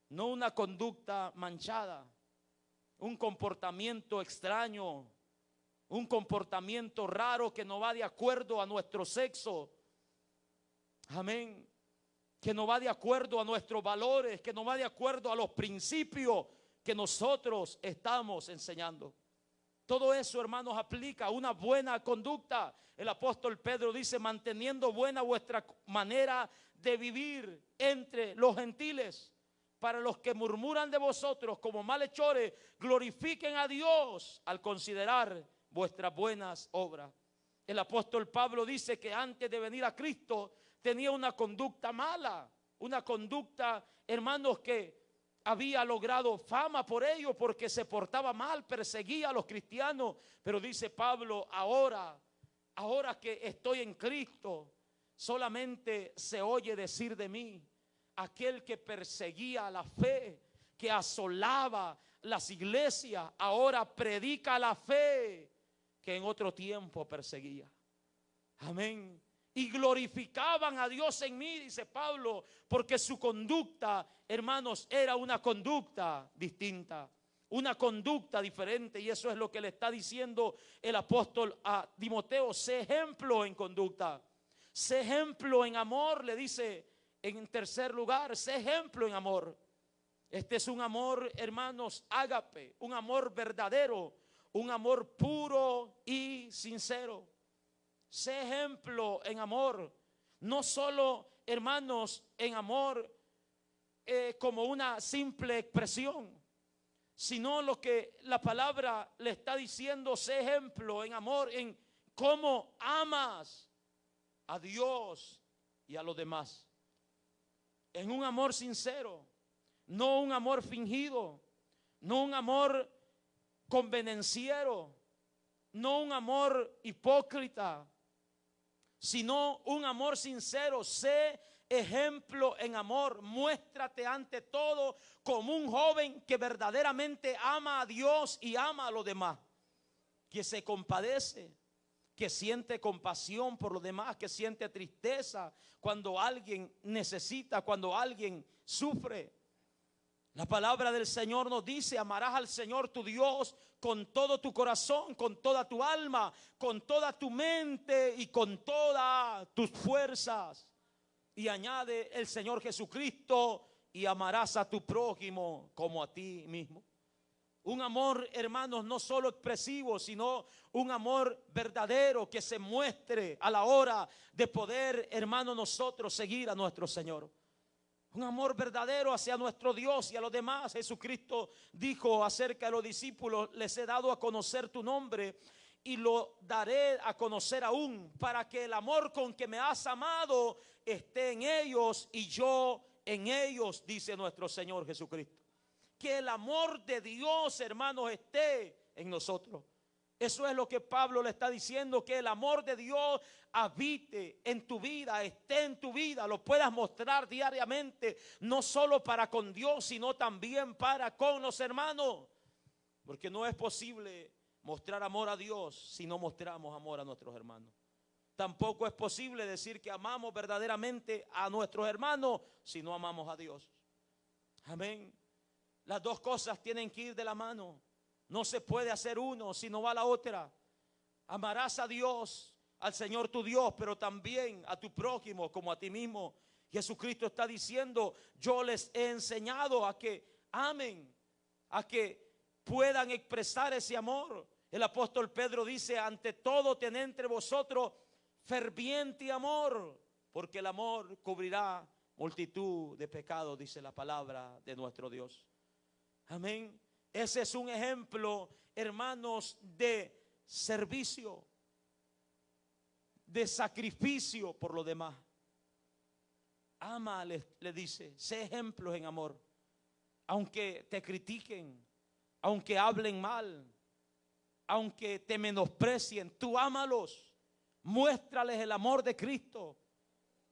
No una conducta manchada, un comportamiento extraño, un comportamiento raro que no va de acuerdo a nuestro sexo. Amén. Que no va de acuerdo a nuestros valores, que no va de acuerdo a los principios que nosotros estamos enseñando. Todo eso, hermanos, aplica a una buena conducta. El apóstol Pedro dice: manteniendo buena vuestra manera de vivir entre los gentiles, para los que murmuran de vosotros como malhechores, glorifiquen a Dios al considerar vuestras buenas obras. El apóstol Pablo dice que antes de venir a Cristo tenía una conducta mala, una conducta, hermanos, que había logrado fama por ello, porque se portaba mal, perseguía a los cristianos. Pero dice Pablo: ahora que estoy en Cristo, solamente se oye decir de mí: aquel que perseguía la fe, que asolaba las iglesias, ahora predica la fe que en otro tiempo perseguía. Amén. Y glorificaban a Dios en mí, dice Pablo, porque su conducta, hermanos, era una conducta distinta, una conducta diferente. Y eso es lo que le está diciendo el apóstol a Timoteo: sé ejemplo en conducta, sé ejemplo en amor. Le dice en tercer lugar: sé ejemplo en amor. Este es un amor, hermanos, ágape, un amor verdadero, un amor puro y sincero. Sé ejemplo en amor, no solo, hermanos, en amor como una simple expresión, sino lo que la palabra le está diciendo: sé ejemplo en amor, en cómo amas a Dios y a los demás. En un amor sincero, no un amor fingido, no un amor convenenciero, no un amor hipócrita, sino un amor sincero. Sé ejemplo en amor. Muéstrate ante todo como un joven que verdaderamente ama a Dios y ama a los demás, que se compadece, que siente compasión por los demás, que siente tristeza cuando alguien necesita, cuando alguien sufre. La palabra del Señor nos dice: amarás al Señor tu Dios con todo tu corazón, con toda tu alma, con toda tu mente y con todas tus fuerzas. Y añade el Señor Jesucristo: y amarás a tu prójimo como a ti mismo. Un amor, hermanos, no solo expresivo, sino un amor verdadero que se muestre a la hora de poder, hermanos, nosotros seguir a nuestro Señor. Un amor verdadero hacia nuestro Dios y a los demás. Jesucristo dijo acerca de los discípulos: les he dado a conocer tu nombre y lo daré a conocer aún, para que el amor con que me has amado esté en ellos y yo en ellos, dice nuestro Señor Jesucristo. Que el amor de Dios, hermanos, esté en nosotros. Eso es lo que Pablo le está diciendo: que el amor de Dios habite en tu vida, esté en tu vida, lo puedas mostrar diariamente, no solo para con Dios, sino también para con los hermanos. Porque no es posible mostrar amor a Dios si no mostramos amor a nuestros hermanos. Tampoco es posible decir que amamos verdaderamente a nuestros hermanos si no amamos a Dios. Amén. Las dos cosas tienen que ir de la mano. No se puede hacer uno si no va la otra. Amarás a Dios, al Señor tu Dios, pero también a tu prójimo como a ti mismo. Jesucristo está diciendo: yo les he enseñado a que amen, a que puedan expresar ese amor. El apóstol Pedro dice: ante todo tened entre vosotros ferviente amor, porque el amor cubrirá multitud de pecados, dice la palabra de nuestro Dios. Amén. Ese es un ejemplo, hermanos, de servicio, de sacrificio por lo demás. Ama, le dice, sé ejemplos en amor. Aunque te critiquen, aunque hablen mal, aunque te menosprecien, tú ámalos. Muéstrales el amor de Cristo.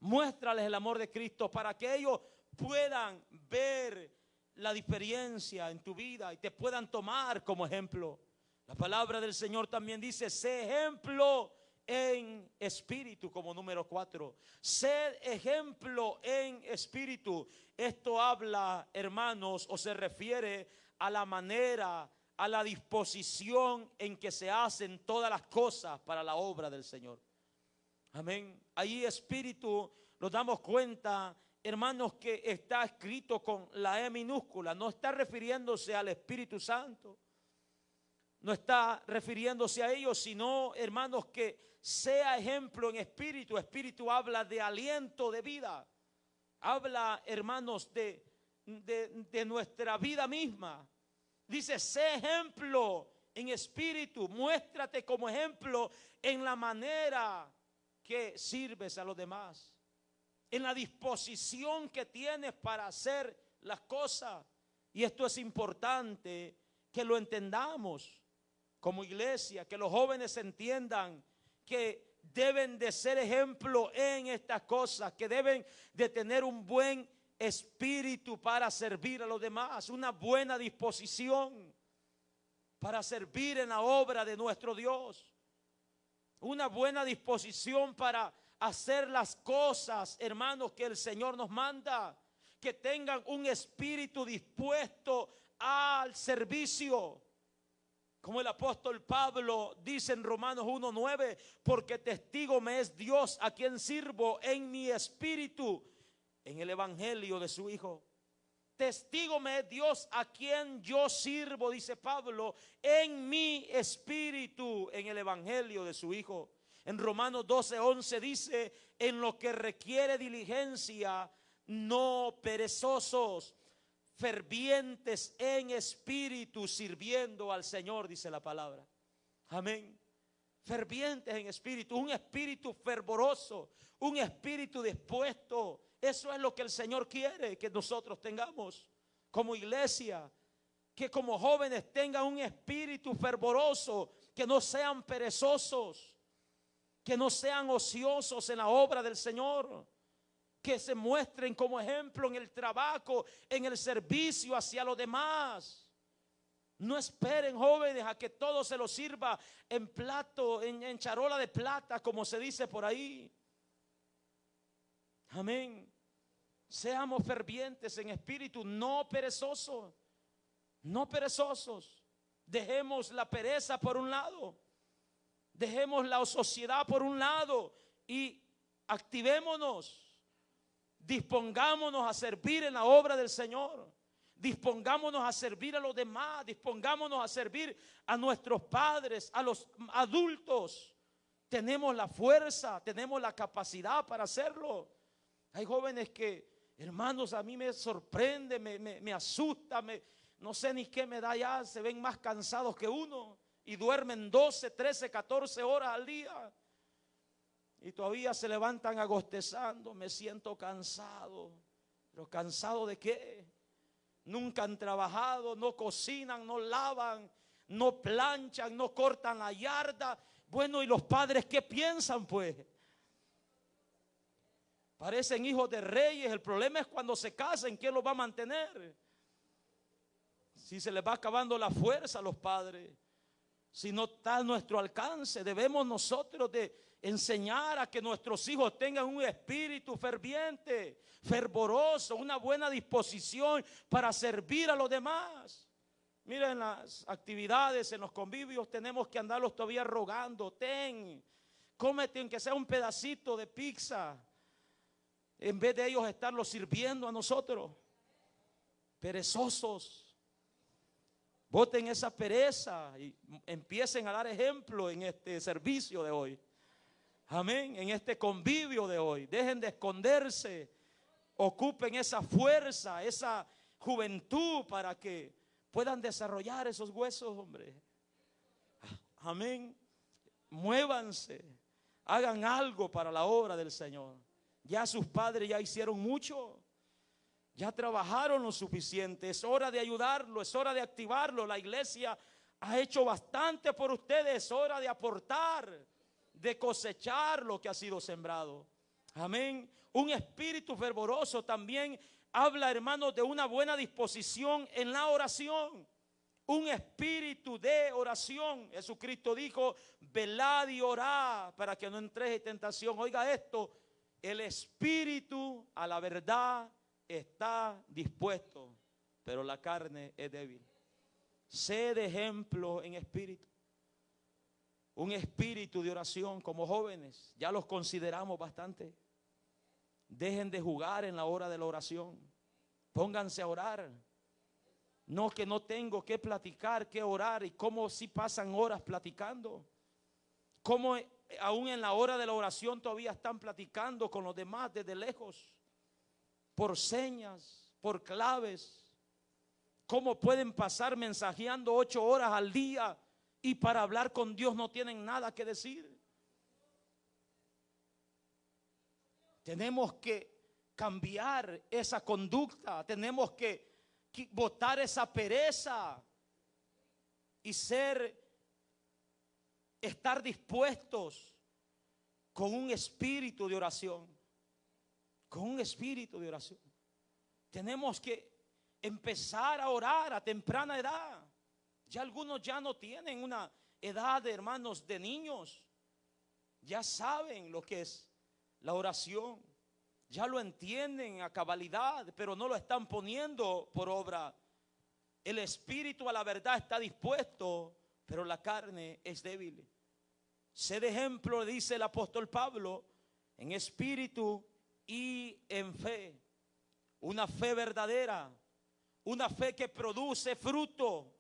Muéstrales el amor de Cristo para que ellos puedan ver la diferencia en tu vida y te puedan tomar como ejemplo. La palabra del Señor también dice: sé ejemplo en espíritu, como número 4. Sed ejemplo en espíritu. Esto habla, hermanos, o se refiere a la manera, a la disposición en que se hacen todas las cosas para la obra del Señor. Amén. Ahí espíritu, nos damos cuenta, hermanos, que está escrito con la E minúscula. No está refiriéndose al Espíritu Santo, no está refiriéndose a ellos, sino, hermanos, que sea ejemplo en espíritu. Espíritu habla de aliento de vida. Habla, hermanos, de nuestra vida misma. Dice: sé ejemplo en espíritu. Muéstrate como ejemplo en la manera que sirves a los demás, en la disposición que tienes para hacer las cosas. Y esto es importante que lo entendamos como iglesia, que los jóvenes entiendan que deben de ser ejemplo en estas cosas, que deben de tener un buen espíritu para servir a los demás, una buena disposición para servir en la obra de nuestro Dios, una buena disposición para hacer las cosas, hermanos, que el Señor nos manda, que tengan un espíritu dispuesto al servicio. Como el apóstol Pablo dice en Romanos 1:9: porque testigo me es Dios, a quien sirvo en mi espíritu en el evangelio de su Hijo. Testigo me es Dios, a quien yo sirvo, dice Pablo, en mi espíritu en el evangelio de su Hijo. En Romanos 12:11 dice: en lo que requiere diligencia, no perezosos, fervientes en espíritu, sirviendo al Señor, dice la palabra. Amén. Fervientes en espíritu, un espíritu fervoroso, un espíritu dispuesto. Eso es lo que el Señor quiere que nosotros tengamos como iglesia, que como jóvenes tengan un espíritu fervoroso, que no sean perezosos, que no sean ociosos en la obra del Señor, que se muestren como ejemplo en el trabajo, en el servicio hacia los demás. No esperen, jóvenes, a que todo se los sirva en plato, en charola de plata, como se dice por ahí. Amén. Seamos fervientes en espíritu, no perezosos, no perezosos. Dejemos la pereza por un lado, dejemos la ociosidad por un lado y activémonos. Dispongámonos a servir en la obra del Señor. Dispongámonos a servir a los demás. Dispongámonos a servir a nuestros padres, a los adultos. Tenemos la fuerza, tenemos la capacidad para hacerlo. Hay jóvenes que, hermanos, a mí me sorprende, me asusta, no sé ni qué me da ya. Se ven más cansados que uno y duermen 12, 13, 14 horas al día. Y todavía se levantan agostezando: me siento cansado. ¿Pero cansado de qué? Nunca han trabajado, no cocinan, no lavan, no planchan, no cortan la yarda. Bueno, ¿y los padres qué piensan pues? Parecen hijos de reyes. El problema es cuando se casen, ¿quién los va a mantener? Si se les va acabando la fuerza a los padres, si no está a nuestro alcance, debemos nosotros de enseñar a que nuestros hijos tengan un espíritu ferviente, fervoroso, una buena disposición para servir a los demás. Miren, las actividades, en los convivios, tenemos que andarlos todavía rogando: cómete aunque sea un pedacito de pizza, en vez de ellos estarlos sirviendo a nosotros. Perezosos. Boten esa pereza y empiecen a dar ejemplo en este servicio de hoy. Amén. En este convivio de hoy. Dejen de esconderse. Ocupen esa fuerza, esa juventud para que puedan desarrollar esos huesos, hombre. Amén. Muévanse. Hagan algo para la obra del Señor. Ya sus padres ya hicieron mucho. Ya trabajaron lo suficiente. Es hora de ayudarlo, es hora de activarlo. La iglesia ha hecho bastante por ustedes. Es hora de aportar, de cosechar lo que ha sido sembrado. Amén. Un espíritu fervoroso también habla, hermanos, de una buena disposición en la oración. Un espíritu de oración. Jesucristo dijo: velad y orad para que no entréis en tentación. Oiga esto: el espíritu a la verdad está dispuesto, pero la carne es débil. Sé de ejemplo en espíritu. Un espíritu de oración. Como jóvenes ya los consideramos bastante. Dejen de jugar en la hora de la oración. Pónganse a orar. No, que no tengo que platicar, que orar. Y cómo si pasan horas platicando. Cómo aún en la hora de la oración todavía están platicando con los demás desde lejos, por señas, por claves. Cómo pueden pasar mensajeando 8 horas al día y para hablar con Dios no tienen nada que decir. Tenemos que cambiar esa conducta. Tenemos que botar esa pereza y estar dispuestos con un espíritu de oración. Con un espíritu de oración. Tenemos que empezar a orar a temprana edad. Ya algunos ya no tienen una edad de hermanos de niños. Ya saben lo que es la oración. Ya lo entienden a cabalidad, pero no lo están poniendo por obra. El espíritu a la verdad está dispuesto, pero la carne es débil. Sé de ejemplo, dice el apóstol Pablo, en espíritu y en fe. Una fe verdadera, una fe que produce fruto,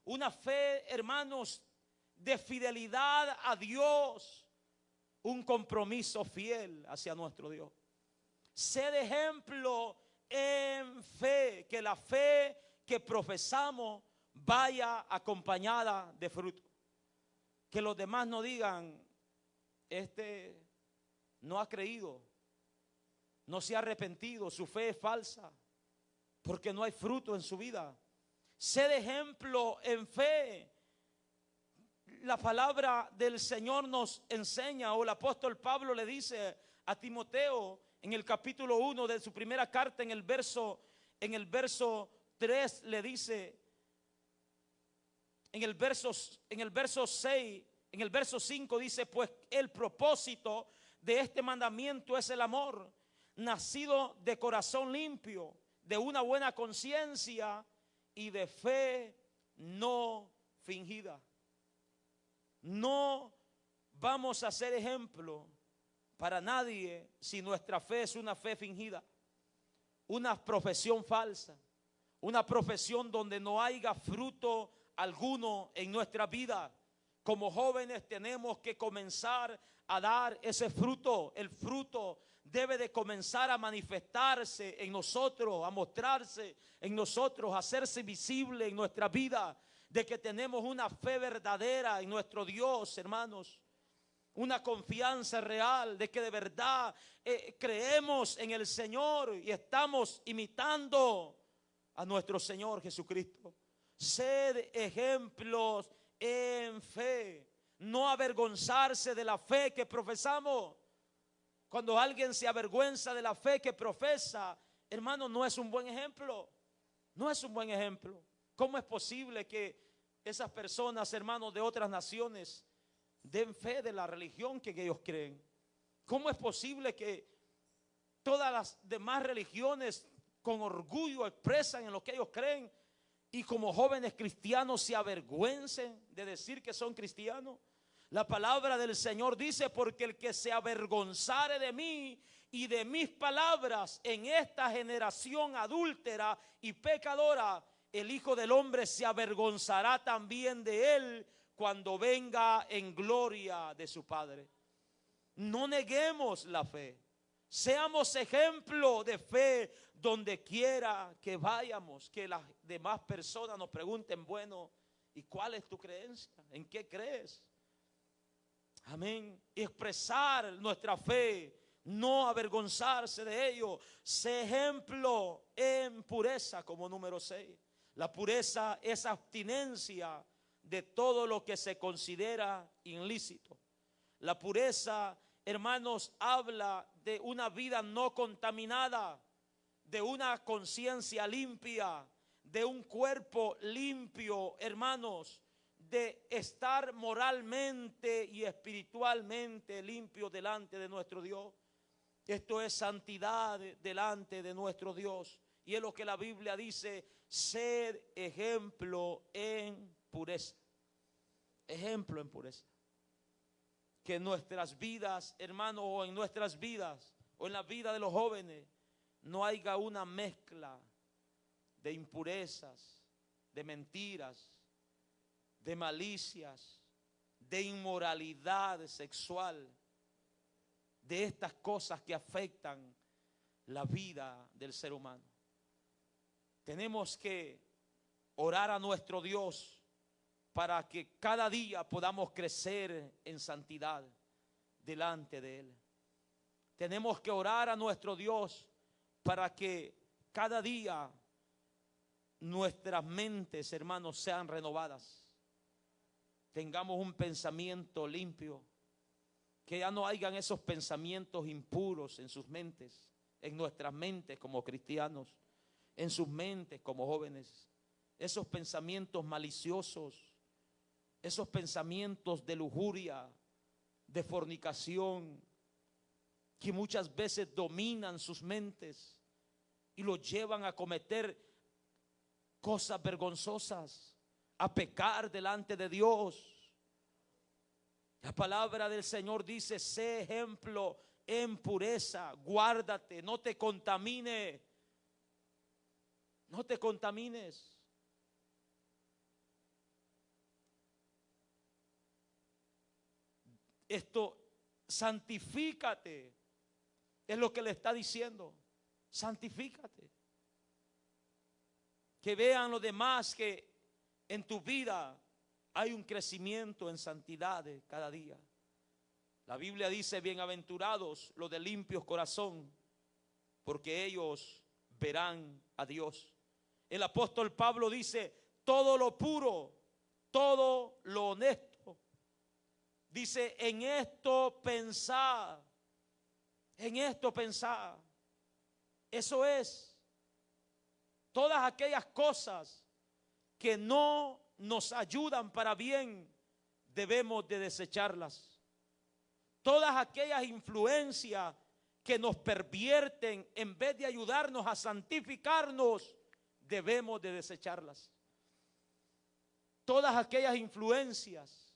una fe, hermanos, de fidelidad a Dios, un compromiso fiel hacia nuestro Dios. Sé de ejemplo en fe, que la fe que profesamos vaya acompañada de fruto. Que los demás no digan: este no ha creído, no se ha arrepentido, su fe es falsa, porque no hay fruto en su vida. Sé de ejemplo en fe. La palabra del Señor nos enseña, o el apóstol Pablo le dice a Timoteo en el capítulo 1 de su primera carta, en el verso 3 le dice, en el verso 6, en el verso 5 dice: pues el propósito de este mandamiento es el amor, nacido de corazón limpio, de una buena conciencia y de fe no fingida. No vamos a ser ejemplo para nadie si nuestra fe es una fe fingida, una profesión falsa, una profesión donde no haya fruto alguno en nuestra vida. Como jóvenes tenemos que comenzar a dar ese fruto. El fruto debe de comenzar a manifestarse en nosotros, a mostrarse en nosotros, a hacerse visible en nuestra vida, de que tenemos una fe verdadera en nuestro Dios, hermanos. Una confianza real de que de verdad creemos en el Señor y estamos imitando a nuestro Señor Jesucristo. Sed ejemplos en fe, no avergonzarse de la fe que profesamos. Cuando alguien se avergüenza de la fe que profesa, hermano, no es un buen ejemplo. No es un buen ejemplo. ¿Cómo es posible que esas personas, hermanos, de otras naciones den fe de la religión que ellos creen? ¿Cómo es posible que todas las demás religiones con orgullo expresan en lo que ellos creen y como jóvenes cristianos se avergüencen de decir que son cristianos? La palabra del Señor dice: porque el que se avergonzare de mí y de mis palabras en esta generación adúltera y pecadora, el Hijo del Hombre se avergonzará también de él cuando venga en gloria de su Padre. No neguemos la fe. Seamos ejemplo de fe donde quiera que vayamos. Que las demás personas nos pregunten, bueno, ¿y cuál es tu creencia? ¿En qué crees? Amén. Y expresar nuestra fe, no avergonzarse de ello. Sé ejemplo en pureza como número 6. La pureza es abstinencia de todo lo que se considera ilícito. La pureza, hermanos, habla de una vida no contaminada, de una conciencia limpia, de un cuerpo limpio, hermanos, de estar moralmente y espiritualmente limpio delante de nuestro Dios. Esto es santidad delante de nuestro Dios. Y es lo que la Biblia dice, ser ejemplo en pureza. Ejemplo en pureza. Que en nuestras vidas, hermanos, o en nuestras vidas, o en la vida de los jóvenes, no haya una mezcla de impurezas, de mentiras, de malicias, de inmoralidad sexual, de estas cosas que afectan la vida del ser humano. Tenemos que orar a nuestro Dios para que cada día podamos crecer en santidad delante de Él. Tenemos que orar a nuestro Dios para que cada día nuestras mentes, hermanos, sean renovadas. Tengamos un pensamiento limpio, que ya no hayan esos pensamientos impuros en sus mentes, en nuestras mentes como cristianos, en sus mentes como jóvenes, esos pensamientos maliciosos, esos pensamientos de lujuria, de fornicación, que muchas veces dominan sus mentes y los llevan a cometer cosas vergonzosas, a pecar delante de Dios. La palabra del Señor dice, sé ejemplo en pureza, guárdate, no te contamine, no te contamines. Esto, santifícate, es lo que le está diciendo, santifícate. Que vean los demás que en tu vida hay un crecimiento en santidad cada día. La Biblia dice, bienaventurados los de limpios corazón, porque ellos verán a Dios. El apóstol Pablo dice, todo lo puro, todo lo honesto. Dice, en esto pensad, en esto pensad. Eso es. Todas aquellas cosas que no nos ayudan para bien, debemos de desecharlas. Todas aquellas influencias que nos pervierten, en vez de ayudarnos a santificarnos, debemos de desecharlas. Todas aquellas influencias,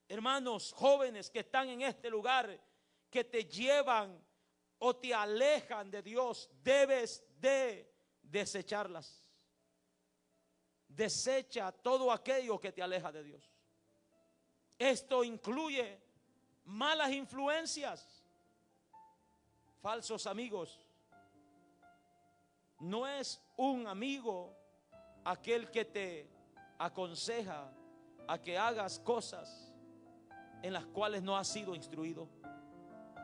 hermanos jóvenes que están en este lugar, que te llevan o te alejan de Dios, debes de desecharlas. Desecha todo aquello que te aleja de Dios. Esto incluye malas influencias, falsos amigos. No es un amigo aquel que te aconseja a que hagas cosas en las cuales no has sido instruido.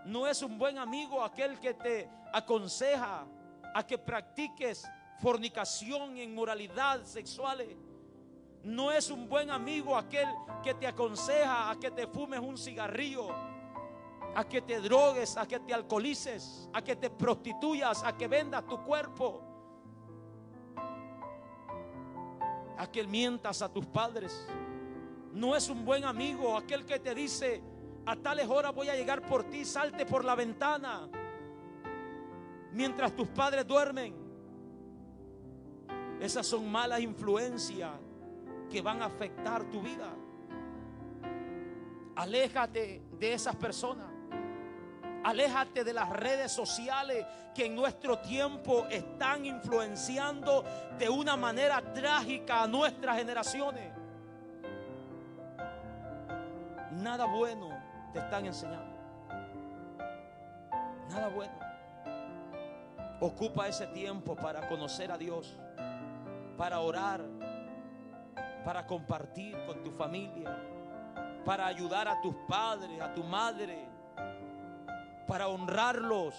No es un buen amigo aquel que te aconseja a que practiques fornicación e inmoralidad sexuales. No es un buen amigo aquel que te aconseja a que te fumes un cigarrillo, a que te drogues, a que te alcoholices, a que te prostituyas, a que vendas tu cuerpo, a que mientas a tus padres. No es un buen amigo aquel que te dice, a tales horas voy a llegar por ti, salte por la ventana mientras tus padres duermen. Esas son malas influencias que van a afectar tu vida. Aléjate de esas personas. Aléjate de las redes sociales que en nuestro tiempo están influenciando de una manera trágica a nuestras generaciones. Nada bueno te están enseñando. Nada bueno. Ocupa ese tiempo para conocer a Dios, para orar, para compartir con tu familia, para ayudar a tus padres, a tu madre, para honrarlos,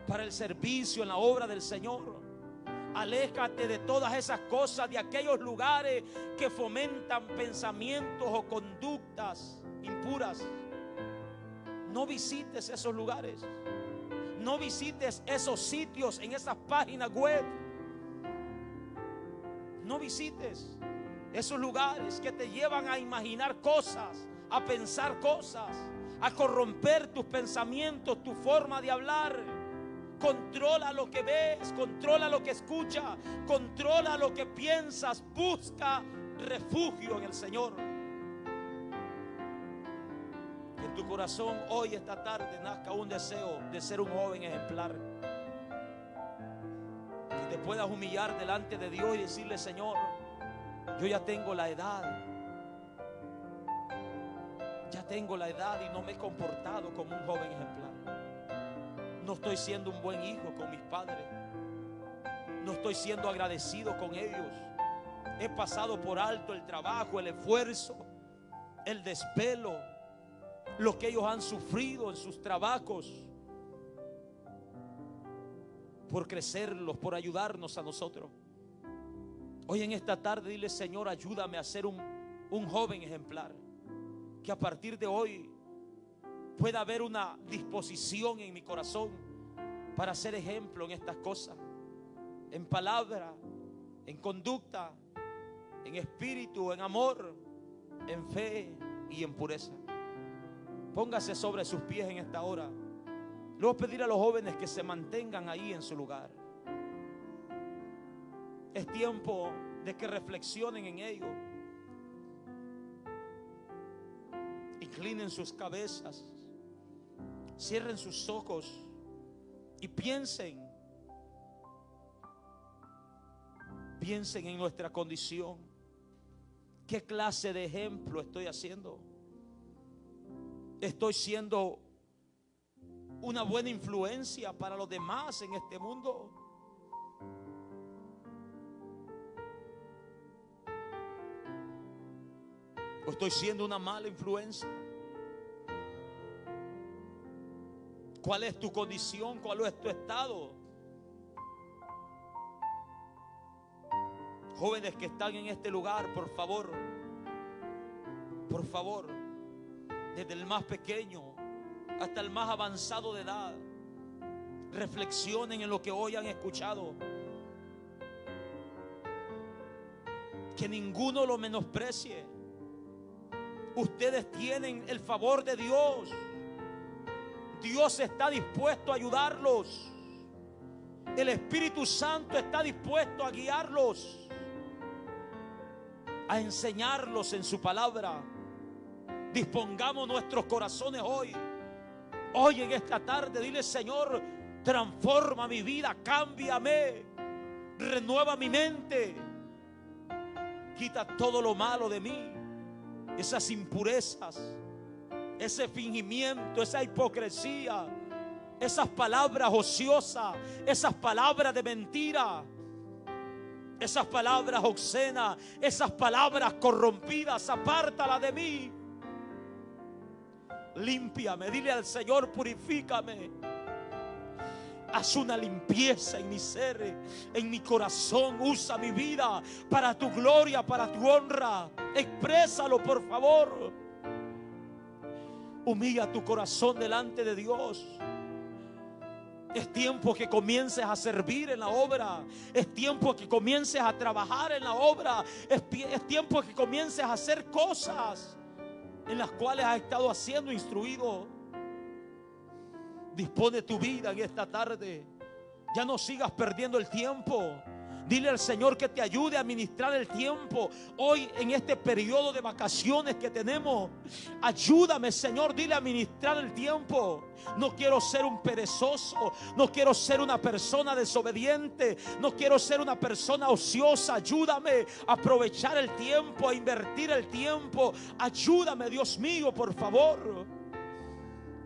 para el servicio en la obra del Señor. Aléjate de todas esas cosas, de aquellos lugares que fomentan pensamientos o conductas impuras. No visites esos lugares. No visites esos sitios en esas páginas web. No visites esos lugares que te llevan a imaginar cosas, a pensar cosas, a corromper tus pensamientos, tu forma de hablar. Controla lo que ves, controla lo que escuchas, controla lo que piensas. Busca refugio en el Señor. Que en tu corazón hoy, esta tarde, nazca un deseo de ser un joven ejemplar. Que te puedas humillar delante de Dios y decirle: Señor, yo ya tengo la edad. Ya tengo la edad y no me he comportado como un joven ejemplar. No estoy siendo un buen hijo con mis padres. No estoy siendo agradecido con ellos. He pasado por alto el trabajo, el esfuerzo, el desvelo, lo que ellos han sufrido en sus trabajos, por crecerlos, por ayudarnos a nosotros. Hoy en esta tarde dile: Señor, ayúdame a ser un joven ejemplar. Que a partir de hoy pueda haber una disposición en mi corazón para ser ejemplo en estas cosas, en palabra, en conducta, en espíritu, en amor, en fe y en pureza. Póngase sobre sus pies en esta hora. Le voy a pedir a los jóvenes que se mantengan ahí en su lugar. Es tiempo de que reflexionen en ello. Inclinen sus cabezas, cierren sus ojos y piensen en nuestra condición. ¿Qué clase de ejemplo estoy haciendo? ¿Estoy siendo una buena influencia para los demás en este mundo? ¿O estoy siendo una mala influencia? ¿Cuál es tu condición? ¿Cuál es tu estado? Jóvenes que están en este lugar, por favor, desde el más pequeño hasta el más avanzado de edad, reflexionen en lo que hoy han escuchado. Que ninguno lo menosprecie. Ustedes tienen el favor de Dios. Dios está dispuesto a ayudarlos. El Espíritu Santo está dispuesto a guiarlos, a enseñarlos en su palabra. Dispongamos nuestros corazones hoy en esta tarde. Dile: Señor, transforma mi vida, cámbiame, renueva mi mente, quita todo lo malo de mí, esas impurezas, ese fingimiento, esa hipocresía, esas palabras ociosas, esas palabras de mentira, esas palabras obscenas, esas palabras corrompidas. Apártala de mí. Límpiame, dile al Señor: purifícame. Haz una limpieza en mi ser, en mi corazón. Usa mi vida para tu gloria, para tu honra. Exprésalo, por favor. Humilla tu corazón delante de Dios. Es tiempo que comiences a servir en la obra. Es tiempo que comiences a trabajar en la obra. Es tiempo que comiences a hacer cosas en las cuales has estado siendo instruido. Dispone tu vida en esta tarde. Ya no sigas perdiendo el tiempo. Dile al Señor que te ayude a administrar el tiempo. Hoy en este periodo de vacaciones que tenemos, ayúdame, Señor, dile a administrar el tiempo. No quiero ser un perezoso, no quiero ser una persona desobediente, no quiero ser una persona ociosa. Ayúdame a aprovechar el tiempo, a invertir el tiempo. Ayúdame, Dios mío, por favor.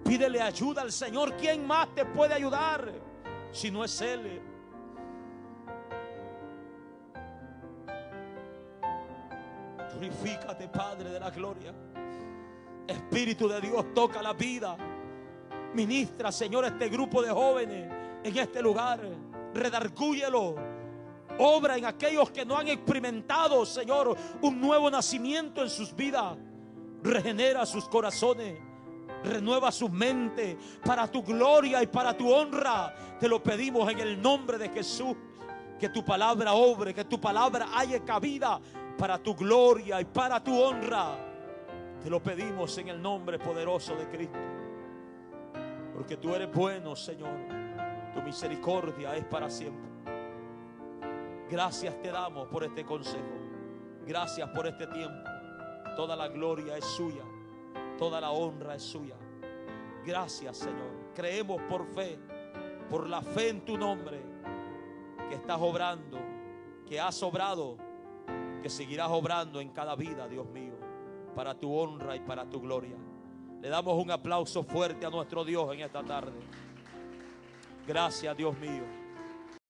Pídele ayuda al Señor. ¿Quién más te puede ayudar si no es Él? Glorifícate, Padre de la gloria. Espíritu de Dios, toca la vida. Ministra, Señor, este grupo de jóvenes en este lugar. Redargúyelo. Obra en aquellos que no han experimentado, Señor, un nuevo nacimiento en sus vidas. Regenera sus corazones. Renueva su mente para tu gloria y para tu honra. Te lo pedimos en el nombre de Jesús. Que tu palabra obre, que tu palabra haya cabida para tu gloria y para tu honra. Te lo pedimos en el nombre poderoso de Cristo. Porque tú eres bueno, Señor. Tu misericordia es para siempre. Gracias te damos por este consejo. Gracias por este tiempo. Toda la gloria es suya. Toda la honra es suya. Gracias, Señor. Creemos por fe, por la fe en tu nombre, que estás obrando, que has obrado, que seguirás obrando en cada vida, Dios mío, para tu honra y para tu gloria. Le damos un aplauso fuerte a nuestro Dios en esta tarde. Gracias, Dios mío.